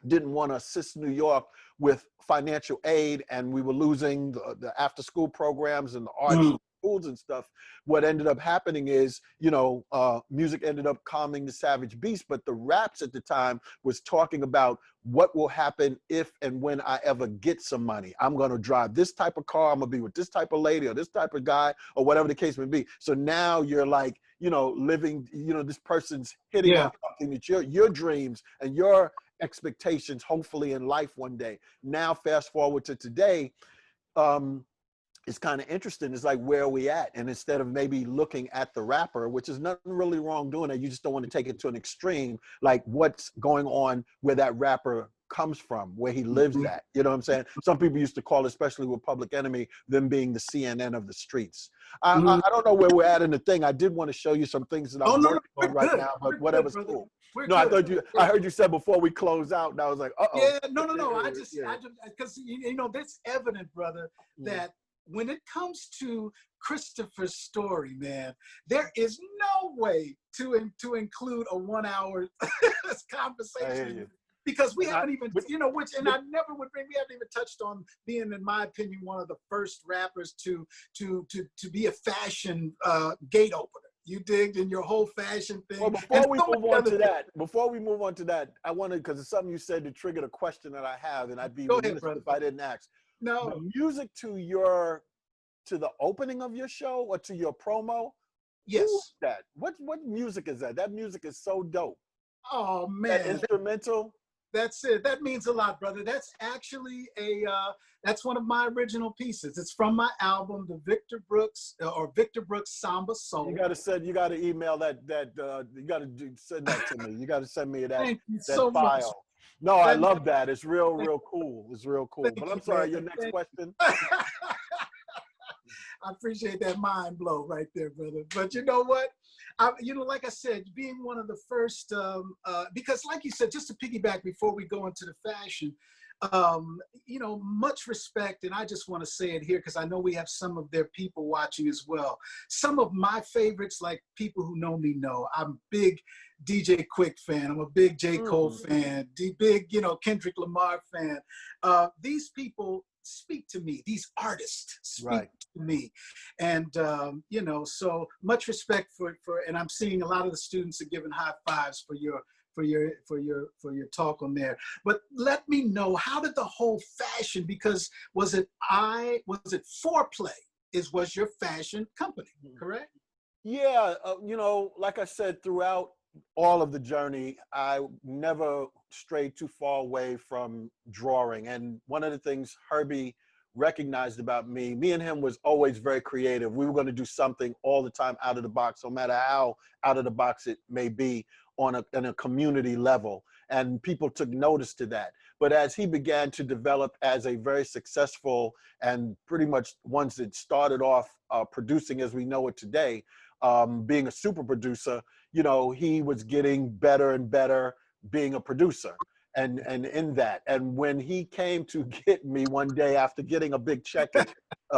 didn't want to assist New York with financial aid, and we were losing the after-school programs and the art schools and stuff, what ended up happening is, you know, music ended up calming the savage beast, but the raps at the time was talking about what will happen if and when I ever get some money. I'm going to drive this type of car. I'm going to be with this type of lady or this type of guy or whatever the case may be. So now you're like, you know, living, you know, this person's hitting on something that your dreams and your expectations, hopefully in life one day. Now, fast forward to today, it's kind of interesting. It's like, where are we at? And instead of maybe looking at the rapper, which is nothing really wrong doing it, you just don't want to take it to an extreme, like what's going on where that rapper comes from, where he lives at. You know what I'm saying? Some people used to call, especially with Public Enemy, them being the CNN of the streets. I don't know where we're at in the thing. I did want to show you some things that I'm working on right now, but whatever's cool. No, I thought I heard you said before we close out, and I was like, uh-oh. Yeah, no. I just, because, you know, that's evident, brother, that when it comes to Christopher's story, man, there is no way to include a 1 hour conversation, because we haven't even, you know, and I never would bring, we haven't even touched on being, in my opinion, one of the first rappers to be a fashion gate opener. You digged in your whole fashion thing. Well, before we move on to that, I wanted, because it's something you said that triggered a question that I have, and I'd be remiss if I didn't ask. No. The music to the opening of your show or to your promo? Yes. Who is that? What music is that? That music is so dope. Oh man. That instrumental? That's it. That means a lot, brother. That's actually that's one of my original pieces. It's from my album, the Victor Brooks Samba Soul. You gotta email that, you gotta send that to me. You gotta send me that so file. much. No, I love that. It's real cool. It's real cool. But I'm sorry, your next question. I appreciate that mind blow right there, brother. But you know what? You know, like I said, being one of the first, because like you said, just to piggyback before we go into the fashion, you know, much respect, and I just want to say it here because I know we have some of their people watching as well. Some of my favorites, like people who know me know, I'm big DJ Quick fan. I'm a big J. Cole fan, big, you know, Kendrick Lamar fan. These people speak to me. These artists speak to me, and you know, so much respect for. And I'm seeing a lot of the students are giving high fives for your talk on there. But let me know, how did the whole fashion? Because was it Foreplay? Was your fashion company, correct? Yeah, you know, like I said, throughout all of the journey, I never strayed too far away from drawing. And one of the things Hurby recognized about me and him was always very creative. We were going to do something all the time out of the box, no matter how out of the box it may be, on a community level. And people took notice to that. But as he began to develop as a very successful and pretty much ones that started off producing as we know it today, being a super producer, you know, he was getting better and better being a producer and in that. And when he came to get me one day after getting a big check and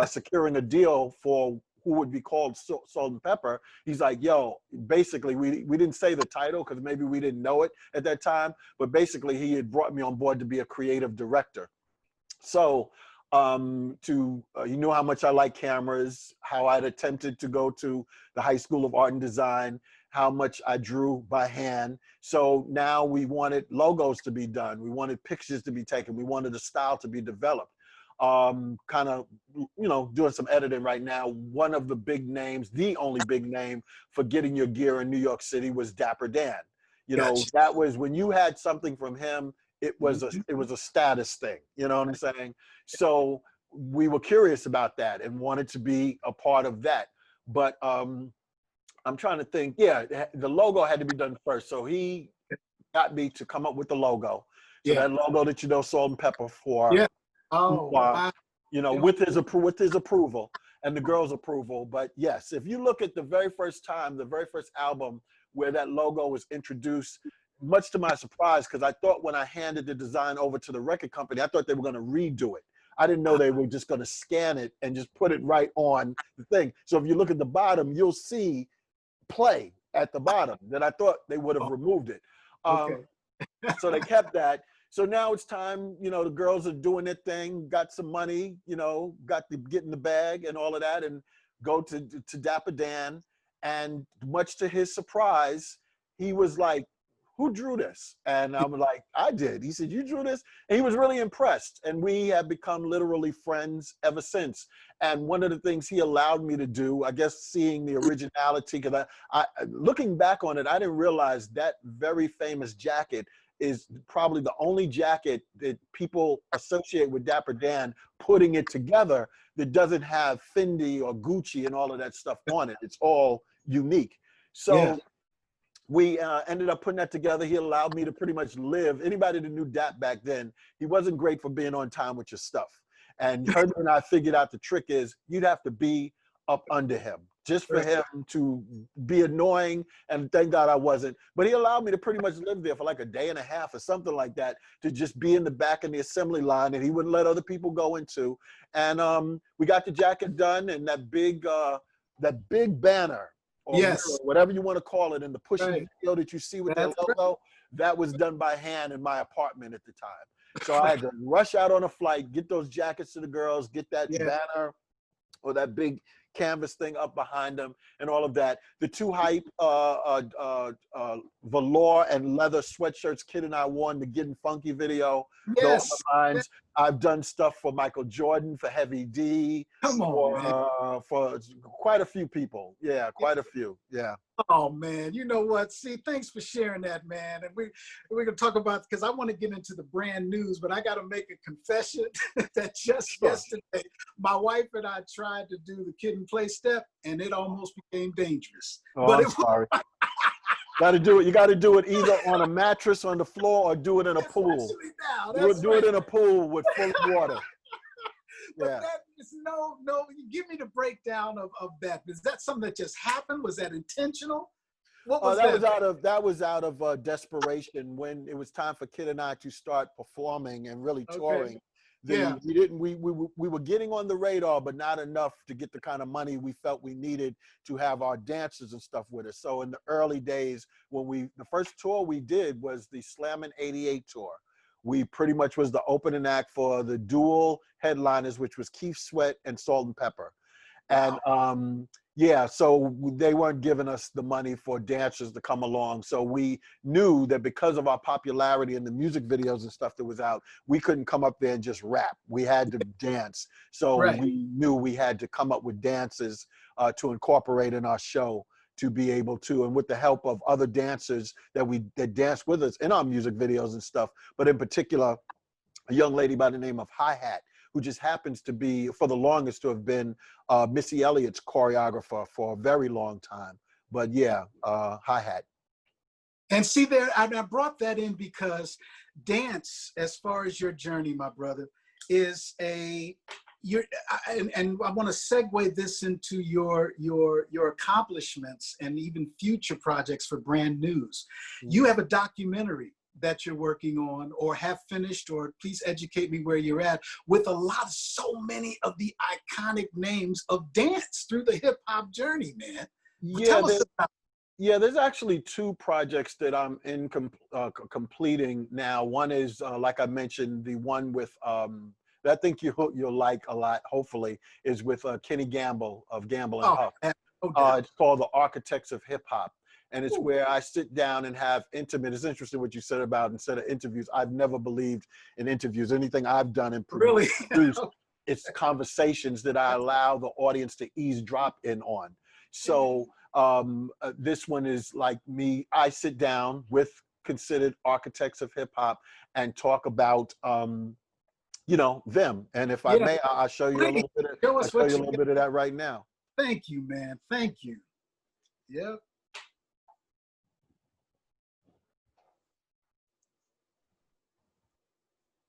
securing a deal for who would be called Salt and Pepper, he's like, yo, basically, we didn't say the title because maybe we didn't know it at that time, but basically he had brought me on board to be a creative director. So he knew how much I like cameras, how I'd attempted to go to the High School of Art and Design, how much I drew by hand. So now we wanted logos to be done. We wanted pictures to be taken. We wanted a style to be developed. Kind of, you know, doing some editing right now. One of the big names, the only big name for getting your gear in New York City was Dapper Dan. You know, that was when you had something from him, it was a status thing. You know what I'm saying? So we were curious about that and wanted to be a part of that. But I'm trying to think. Yeah, the logo had to be done first. So he got me to come up with the logo. So that logo that you know Salt and Pepper for. Yeah. Oh, wow. You know, with his approval and the girls' approval. But yes, if you look at the very first time, the very first album where that logo was introduced, much to my surprise, because I thought when I handed the design over to the record company, I thought they were going to redo it. I didn't know they were just going to scan it and just put it right on the thing. So if you look at the bottom, you'll see Play at the bottom. Then I thought they would have removed it. So they kept that. So now it's time, you know, the girls are doing their thing, got some money, you know, get in the bag and all of that. And go to Dapper Dan, and much to his surprise, he was like, "Who drew this?" And I'm like, "I did." He said, "You drew this?" And he was really impressed. And we have become literally friends ever since. And one of the things he allowed me to do, I guess, seeing the originality, because I looking back on it, I didn't realize that very famous jacket is probably the only jacket that people associate with Dapper Dan putting it together that doesn't have Fendi or Gucci and all of that stuff on it. It's all unique. Yeah. So we ended up putting that together. He allowed me to pretty much live. Anybody that knew Dap back then, he wasn't great for being on time with your stuff. And Herbie and I figured out the trick is you'd have to be up under him just for him to be annoying. And thank God I wasn't. But he allowed me to pretty much live there for like a day and a half or something like that, to just be in the back of the assembly line, and he wouldn't let other people go into. And we got the jacket done, and that big banner, or Yes. whatever you want to call it, in the pushing Right. video that you see with That's that logo, that was done by hand in my apartment at the time. So I had to rush out on a flight, get those jackets to the girls, get that banner or that big canvas thing up behind them, and all of that. The two hype velour and leather sweatshirts Kid and I wore in the Getting Funky video. Those Yes. are mine. I've done stuff for Michael Jordan, for Heavy D, Come on, man. for quite a few people. Yeah, quite a few. Yeah. Oh man, you know what? See, thanks for sharing that, man. And we're gonna talk about, because I want to get into the brand news, but I got to make a confession that just yesterday, my wife and I tried to do the Kid and Play step, and it almost became dangerous. Oh, but I'm sorry. Got to do it. You got to do it either on a mattress on the floor or do it in a pool. Do it in a pool with full water. But that is no, give me the breakdown of that. Is that something that just happened? Was that intentional? What was that? That was out of desperation when it was time for Kid and I to start performing and really touring. We were getting on the radar, but not enough to get the kind of money we felt we needed to have our dancers and stuff with us. So in the early days, the first tour we did was the Slammin' 88 tour. We pretty much was the opening act for the dual headliners, which was Keith Sweat and Salt and Pepper. And so they weren't giving us the money for dancers to come along. So we knew that because of our popularity and the music videos and stuff that was out, we couldn't come up there and just rap. We had to dance. So we knew we had to come up with dances to incorporate in our show, to be able to, and with the help of other dancers that dance with us in our music videos and stuff. But in particular, a young lady by the name of Hi-Hat, who just happens to be, for the longest, to have been Missy Elliott's choreographer for a very long time. But yeah, Hi-Hat. And see there, I brought that in because dance, as far as your journey, my brother, is and I want to segue this into your accomplishments and even future projects for Brand News. You have a documentary that you're working on, or have finished, or please educate me where you're at, with so many of the iconic names of dance through the hip hop journey, man. There's actually two projects that I'm in completing now. One is, like I mentioned, the one with that I think you'll like a lot, hopefully, is with Kenny Gamble of Gamble and Huff. It's called The Architects of Hip Hop. And it's where I sit down and have intimate. It's interesting what you said about instead of interviews. I've never believed in interviews. Anything I've done and produced, it's conversations that I allow the audience to eavesdrop in on. So this one is like me. I sit down with considered architects of hip hop and talk about them. And if I may, I'll show you a little bit. I'll show you a little bit of that right now. Thank you, man. Thank you. Yep.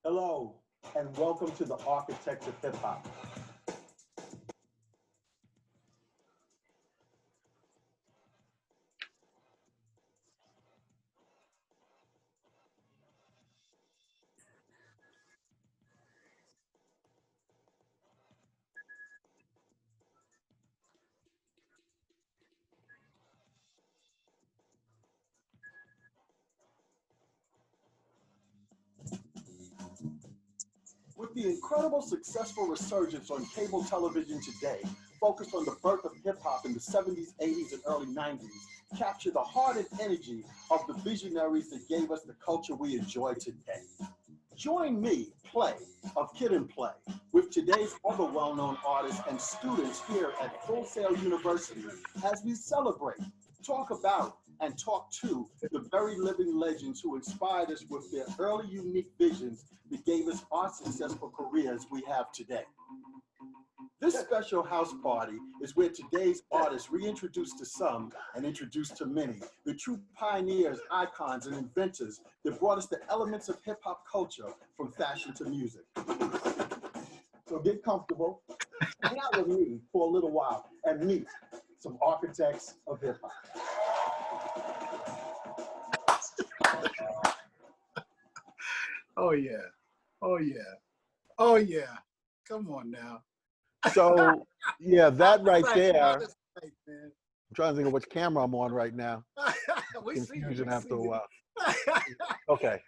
Hello, and welcome to the Architects of Hip Hop. With the incredible successful resurgence on cable television today, focused on the birth of hip-hop in the 70s, 80s, and early 90s, capture the heart and energy of the visionaries that gave us the culture we enjoy today. Join me, Play, of Kid and Play, with today's other well-known artists and students here at Full Sail University as we celebrate, talk about, and talk to the very living legends who inspired us with their early unique visions that gave us our successful careers we have today. This special house party is where today's artists reintroduce to some and introduce to many the true pioneers, icons, and inventors that brought us the elements of hip-hop culture from fashion to music. So get comfortable, hang out with me for a little while, and meet some architects of hip-hop. Oh yeah, oh yeah, oh yeah. Come on now. So yeah, that right there. Right, man. I'm trying to think of which camera I'm on right now. Confusion after a while. Okay.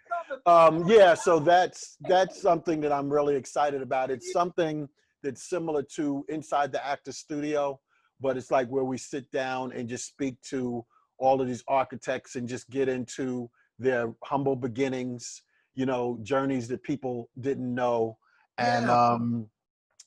Yeah, so that's something that I'm really excited about. It's something that's similar to Inside the Actor Studio, but it's like where we sit down and just speak to all of these architects and just get into their humble beginnings, you know, journeys that people didn't know. And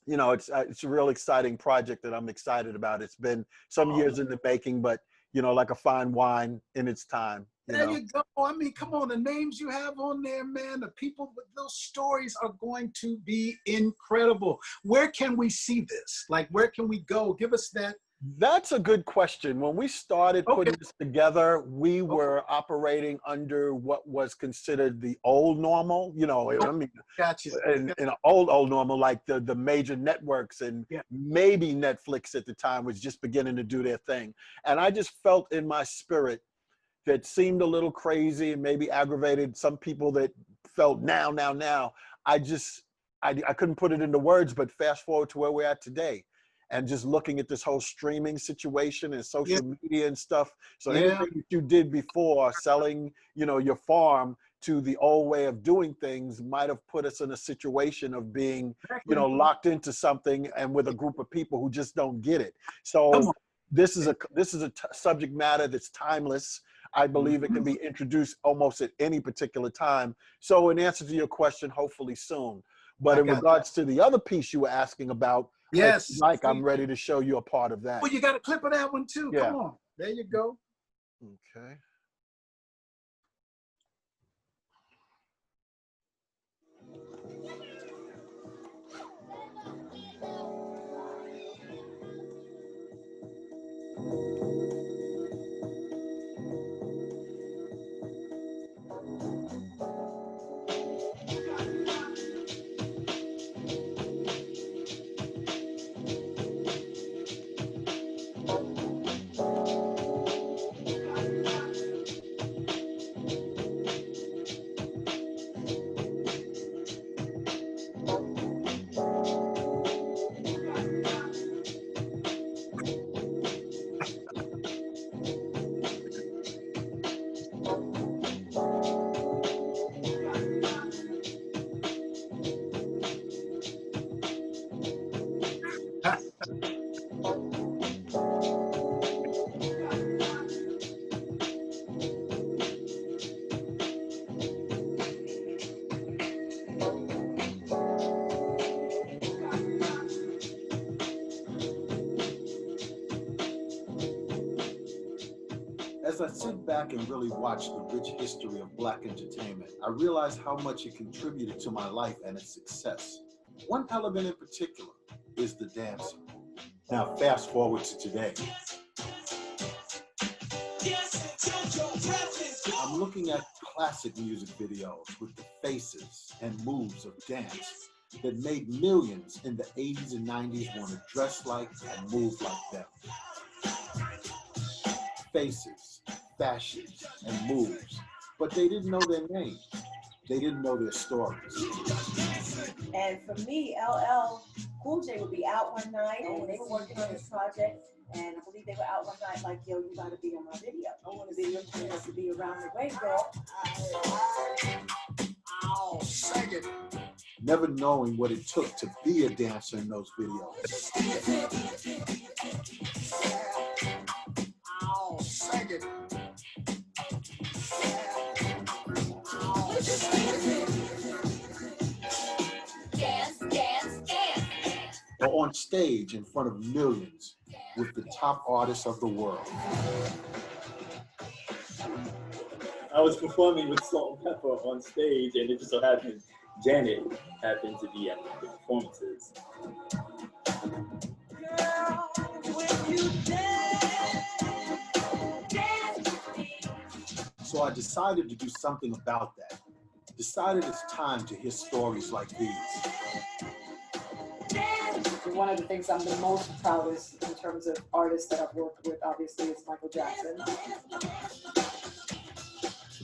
you know, it's a real exciting project that I'm excited about. It's been some years in the making, but you know, like a fine wine in its time. There you go. I mean, come on, the names you have on there, man, the people with those stories are going to be incredible. Where can we see this? Like, where can we go? Give us that. That's a good question. When we started putting this together, we were operating under what was considered the old normal, you know, I mean, Gotcha. in an old normal, like the major networks and maybe Netflix at the time was just beginning to do their thing. And I just felt in my spirit that seemed a little crazy and maybe aggravated some people that felt now. I couldn't put it into words, but fast forward to where we're at today. And just looking at this whole streaming situation and social media and stuff. So anything that you did before, selling, you know, your farm to the old way of doing things might have put us in a situation of being, you know, locked into something and with a group of people who just don't get it. So this is a subject matter that's timeless. I believe it can be introduced almost at any particular time. So in answer to your question, hopefully soon. But in regards to the other piece you were asking about, yes, Mike, I'm ready to show you a part of that. Well, you got a clip of that one too. Yeah. Come on. There you go. Okay. As I sit back and really watch the rich history of Black entertainment, I realize how much it contributed to my life and its success. One element in particular is the dancer. Now fast forward to today. I'm looking at classic music videos with the faces and moves of dance that made millions in the 80s and 90s want to dress like and move like them. Faces, fashions, and moves, but they didn't know their names. They didn't know their stories. And for me, LL Cool J would be out one night, and they were working on this project, and I believe they were out one night like, yo, you gotta be on my video. I want to be your chance to be around the way, girl. Ow, sing it. Never knowing what it took to be a dancer in those videos. stage in front of millions with the top artists of the world. I was performing with Salt and Pepper on stage, and it just so happened Janet happened to be at the performances. So I decided to do something about that. Decided it's time to hear stories like these. One of the things I'm the most proudest in terms of artists that I've worked with, obviously, is Michael Jackson.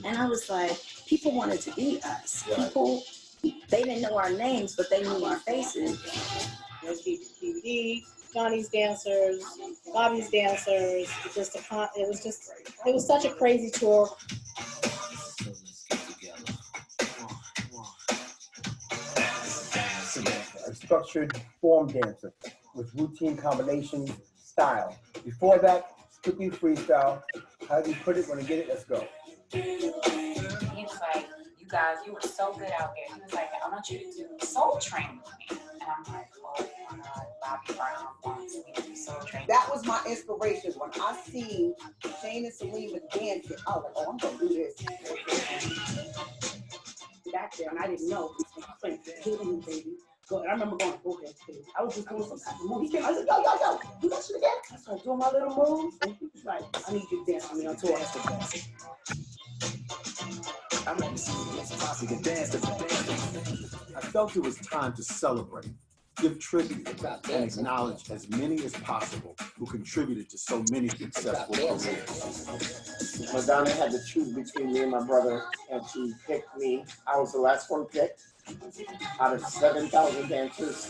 And I was like, people wanted to be us. People, they didn't know our names, but they knew our faces. There's DVD, Johnny's dancers, Bobby's dancers. It was such a crazy tour. A structured form dancer with routine combination style. Before that, strictly freestyle. How do you put it? When I get it, let's go. He was like, you guys, you were so good out there. He was like, I want you to do Soul Train with me. And I'm like, oh my God, Bobby Brown wants me to do Soul Train. That was my inspiration. When I seen Shane and Selena dancing, I was like, oh, I'm gonna do this. Back there, and I didn't know. He was baby. So I remember going, okay, I was just doing some type of move. He came, I said, yo, you got shit again? I started doing my little moves, and he was like, I need you to dance with me on tour. I said, dance. I'm ready to see this possible dance. I felt it was time to celebrate, give tribute, and acknowledge as many as possible who contributed to so many successful careers. Madonna had to choose between me and my brother, and she picked me. I was the last one picked out of 7,000 dancers.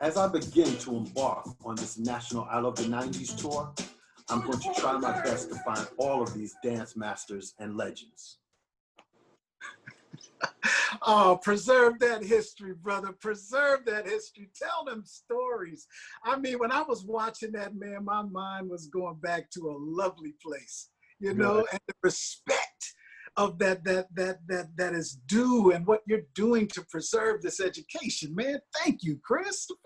As I begin to embark on this National I Love the 90s tour, I'm going to try my best to find all of these dance masters and legends. Oh, preserve that history, brother. Preserve that history. Tell them stories. I mean, when I was watching that, man, my mind was going back to a lovely place, you know, and the respect of that is due and what you're doing to preserve this education, man. Thank you, Christopher.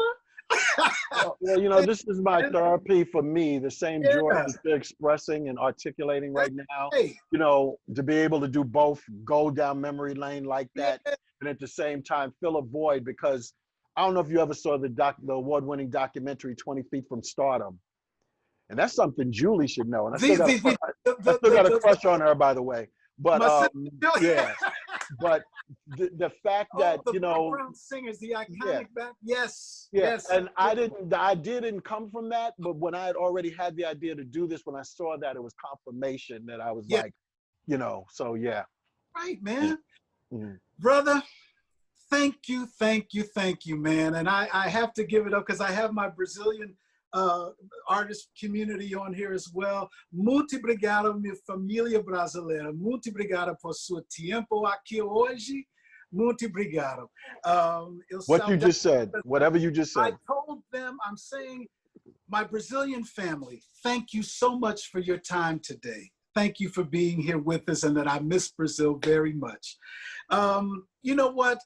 Well, you know, this is my therapy for me, the same joy that you're expressing and articulating right now. You know, to be able to do both, go down memory lane like that, and at the same time fill a void, because I don't know if you ever saw the award-winning documentary 20 Feet from Stardom. And that's something Julie should know. And I still got a crush on her, by the way. But yeah, but the fact that the you know, background singers, the iconic back, yes. And the idea didn't come from that, but when I had already had the idea to do this, when I saw that, it was confirmation that I was like, you know, so yeah. Right, man. Brother, thank you, man. And I have to give it up because I have my Brazilian artist community on here as well. Muito obrigado, minha família brasileira. Muito obrigado por seu tempo aqui hoje. Muito obrigado. What you just said, whatever you just said. I told them, I'm saying, my Brazilian family, thank you so much for your time today. Thank you for being here with us, and that I miss Brazil very much. You know what?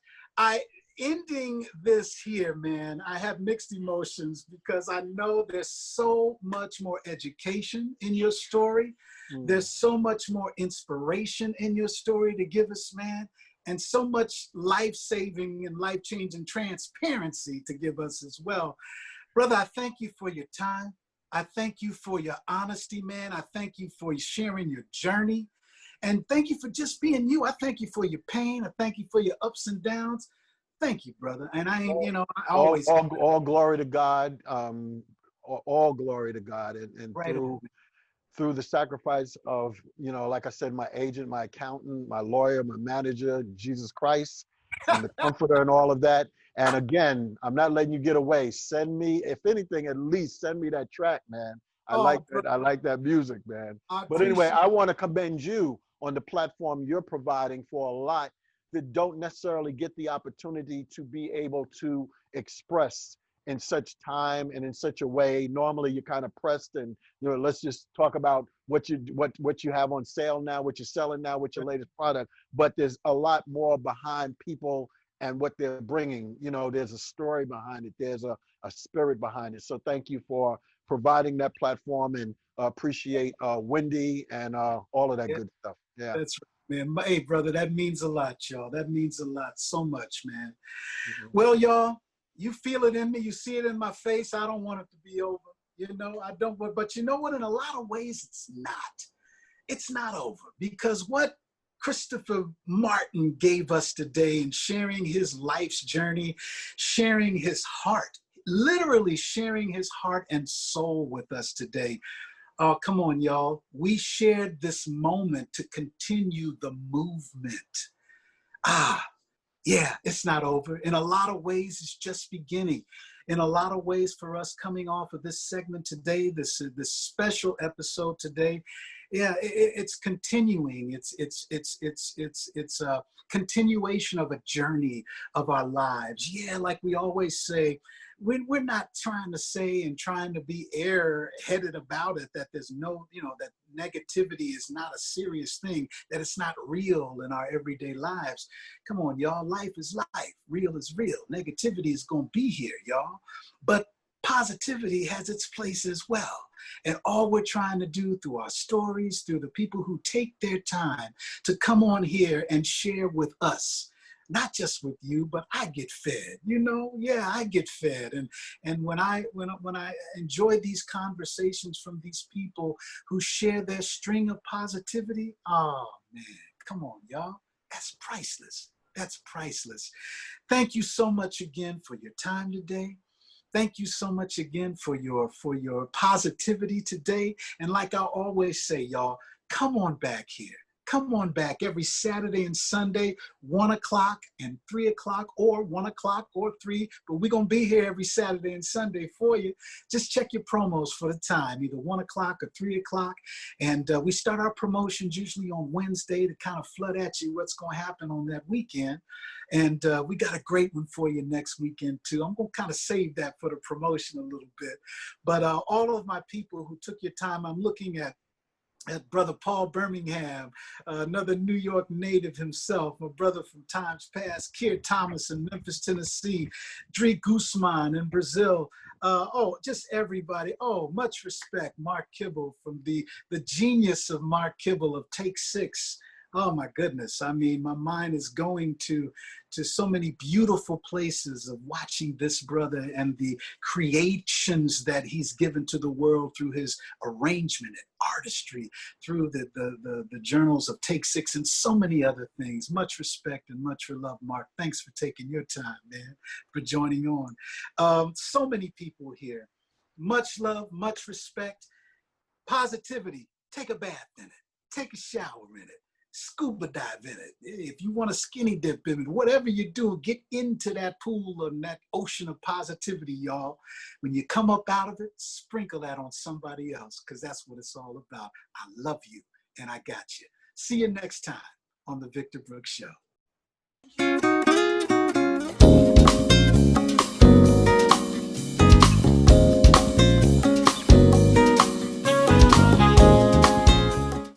Ending this here, man, I have mixed emotions because I know there's so much more education in your story. There's so much more inspiration in your story to give us, man, and so much life-saving and life-changing transparency to give us as well. Brother, I thank you for your time. I thank you for your honesty, man. I thank you for sharing your journey. And thank you for just being you. I thank you for your pain. I thank you for your ups and downs. Thank you, brother. And I ain't, you know, I always all glory to God. All glory to God, and through the sacrifice of, you know, like I said, my agent, my accountant, my lawyer, my manager, Jesus Christ, and the comforter, and all of that. And again, I'm not letting you get away. Send me, if anything, at least send me that track, man. I like that. I like that music, man. But anyway, I want to commend you on the platform you're providing for a lot that don't necessarily get the opportunity to be able to express in such time and in such a way. Normally you're kind of pressed and, you know, let's just talk about what you have on sale now, what you're selling now, what your latest product. But there's a lot more behind people and what they're bringing. You know, there's a story behind it. There's a spirit behind it. So thank you for providing that platform, and appreciate Wendy and all of that good stuff. Yeah. That's right, man. Hey, brother, that means a lot, y'all. That means a lot, so much, man. Well, y'all, you feel it in me. You see it in my face. I don't want it to be over. You know, I don't. But you know what? In a lot of ways, it's not. It's not over, because what Christopher Martin gave us today in sharing his life's journey, sharing his heart, literally sharing his heart and soul with us today. Oh, come on, y'all. We shared this moment to continue the movement. Yeah, it's not over. In a lot of ways, it's just beginning. In a lot of ways, for us coming off of this segment today, this special episode today, yeah, it's continuing. It's a continuation of a journey of our lives. Yeah, like we always say, we're not trying to say and trying to be airheaded about it, that there's no, you know, that negativity is not a serious thing, that it's not real in our everyday lives. Come on, y'all. Life is life. Real is real. Negativity is going to be here, y'all. But positivity has its place as well. And all we're trying to do through our stories, through the people who take their time to come on here and share with us, not just with you, but I get fed, you know? Yeah, I get fed. And when I enjoy these conversations from these people who share their string of positivity, oh man, come on, y'all. That's priceless. That's priceless. Thank you so much again for your time today. Thank you so much again for your positivity today. And like I always say, y'all, come on back here. Come on back every Saturday and Sunday, 1 o'clock and 3 o'clock, or 1 o'clock or 3. But we're going to be here every Saturday and Sunday for you. Just check your promos for the time, either 1 o'clock or 3 o'clock. And we start our promotions usually on Wednesday to kind of flood at you what's going to happen on that weekend. And we got a great one for you next weekend, too. I'm going to kind of save that for the promotion a little bit. But all of my people who took your time, I'm looking at Brother Paul Birmingham, another New York native himself, my brother from times past, Keir Thomas in Memphis, Tennessee, Dre Guzman in Brazil. Just everybody. Oh, much respect, Mark Kibble, from the genius of Mark Kibble of Take 6. Oh my goodness. I mean, my mind is going to so many beautiful places of watching this brother and the creations that he's given to the world through his arrangement and artistry, through the journals of Take 6 and so many other things. Much respect and much love, Mark. Thanks for taking your time, man, for joining on. So many people here. Much love, much respect. Positivity. Take a bath in it. Take a shower in it. Scuba dive in it. If you want to skinny dip in it, whatever you do, get into that pool and that ocean of positivity, y'all. When you come up out of it, sprinkle that on somebody else, because that's what it's all about. I love you, and I got you. See you next time on The Victor Brooks Show.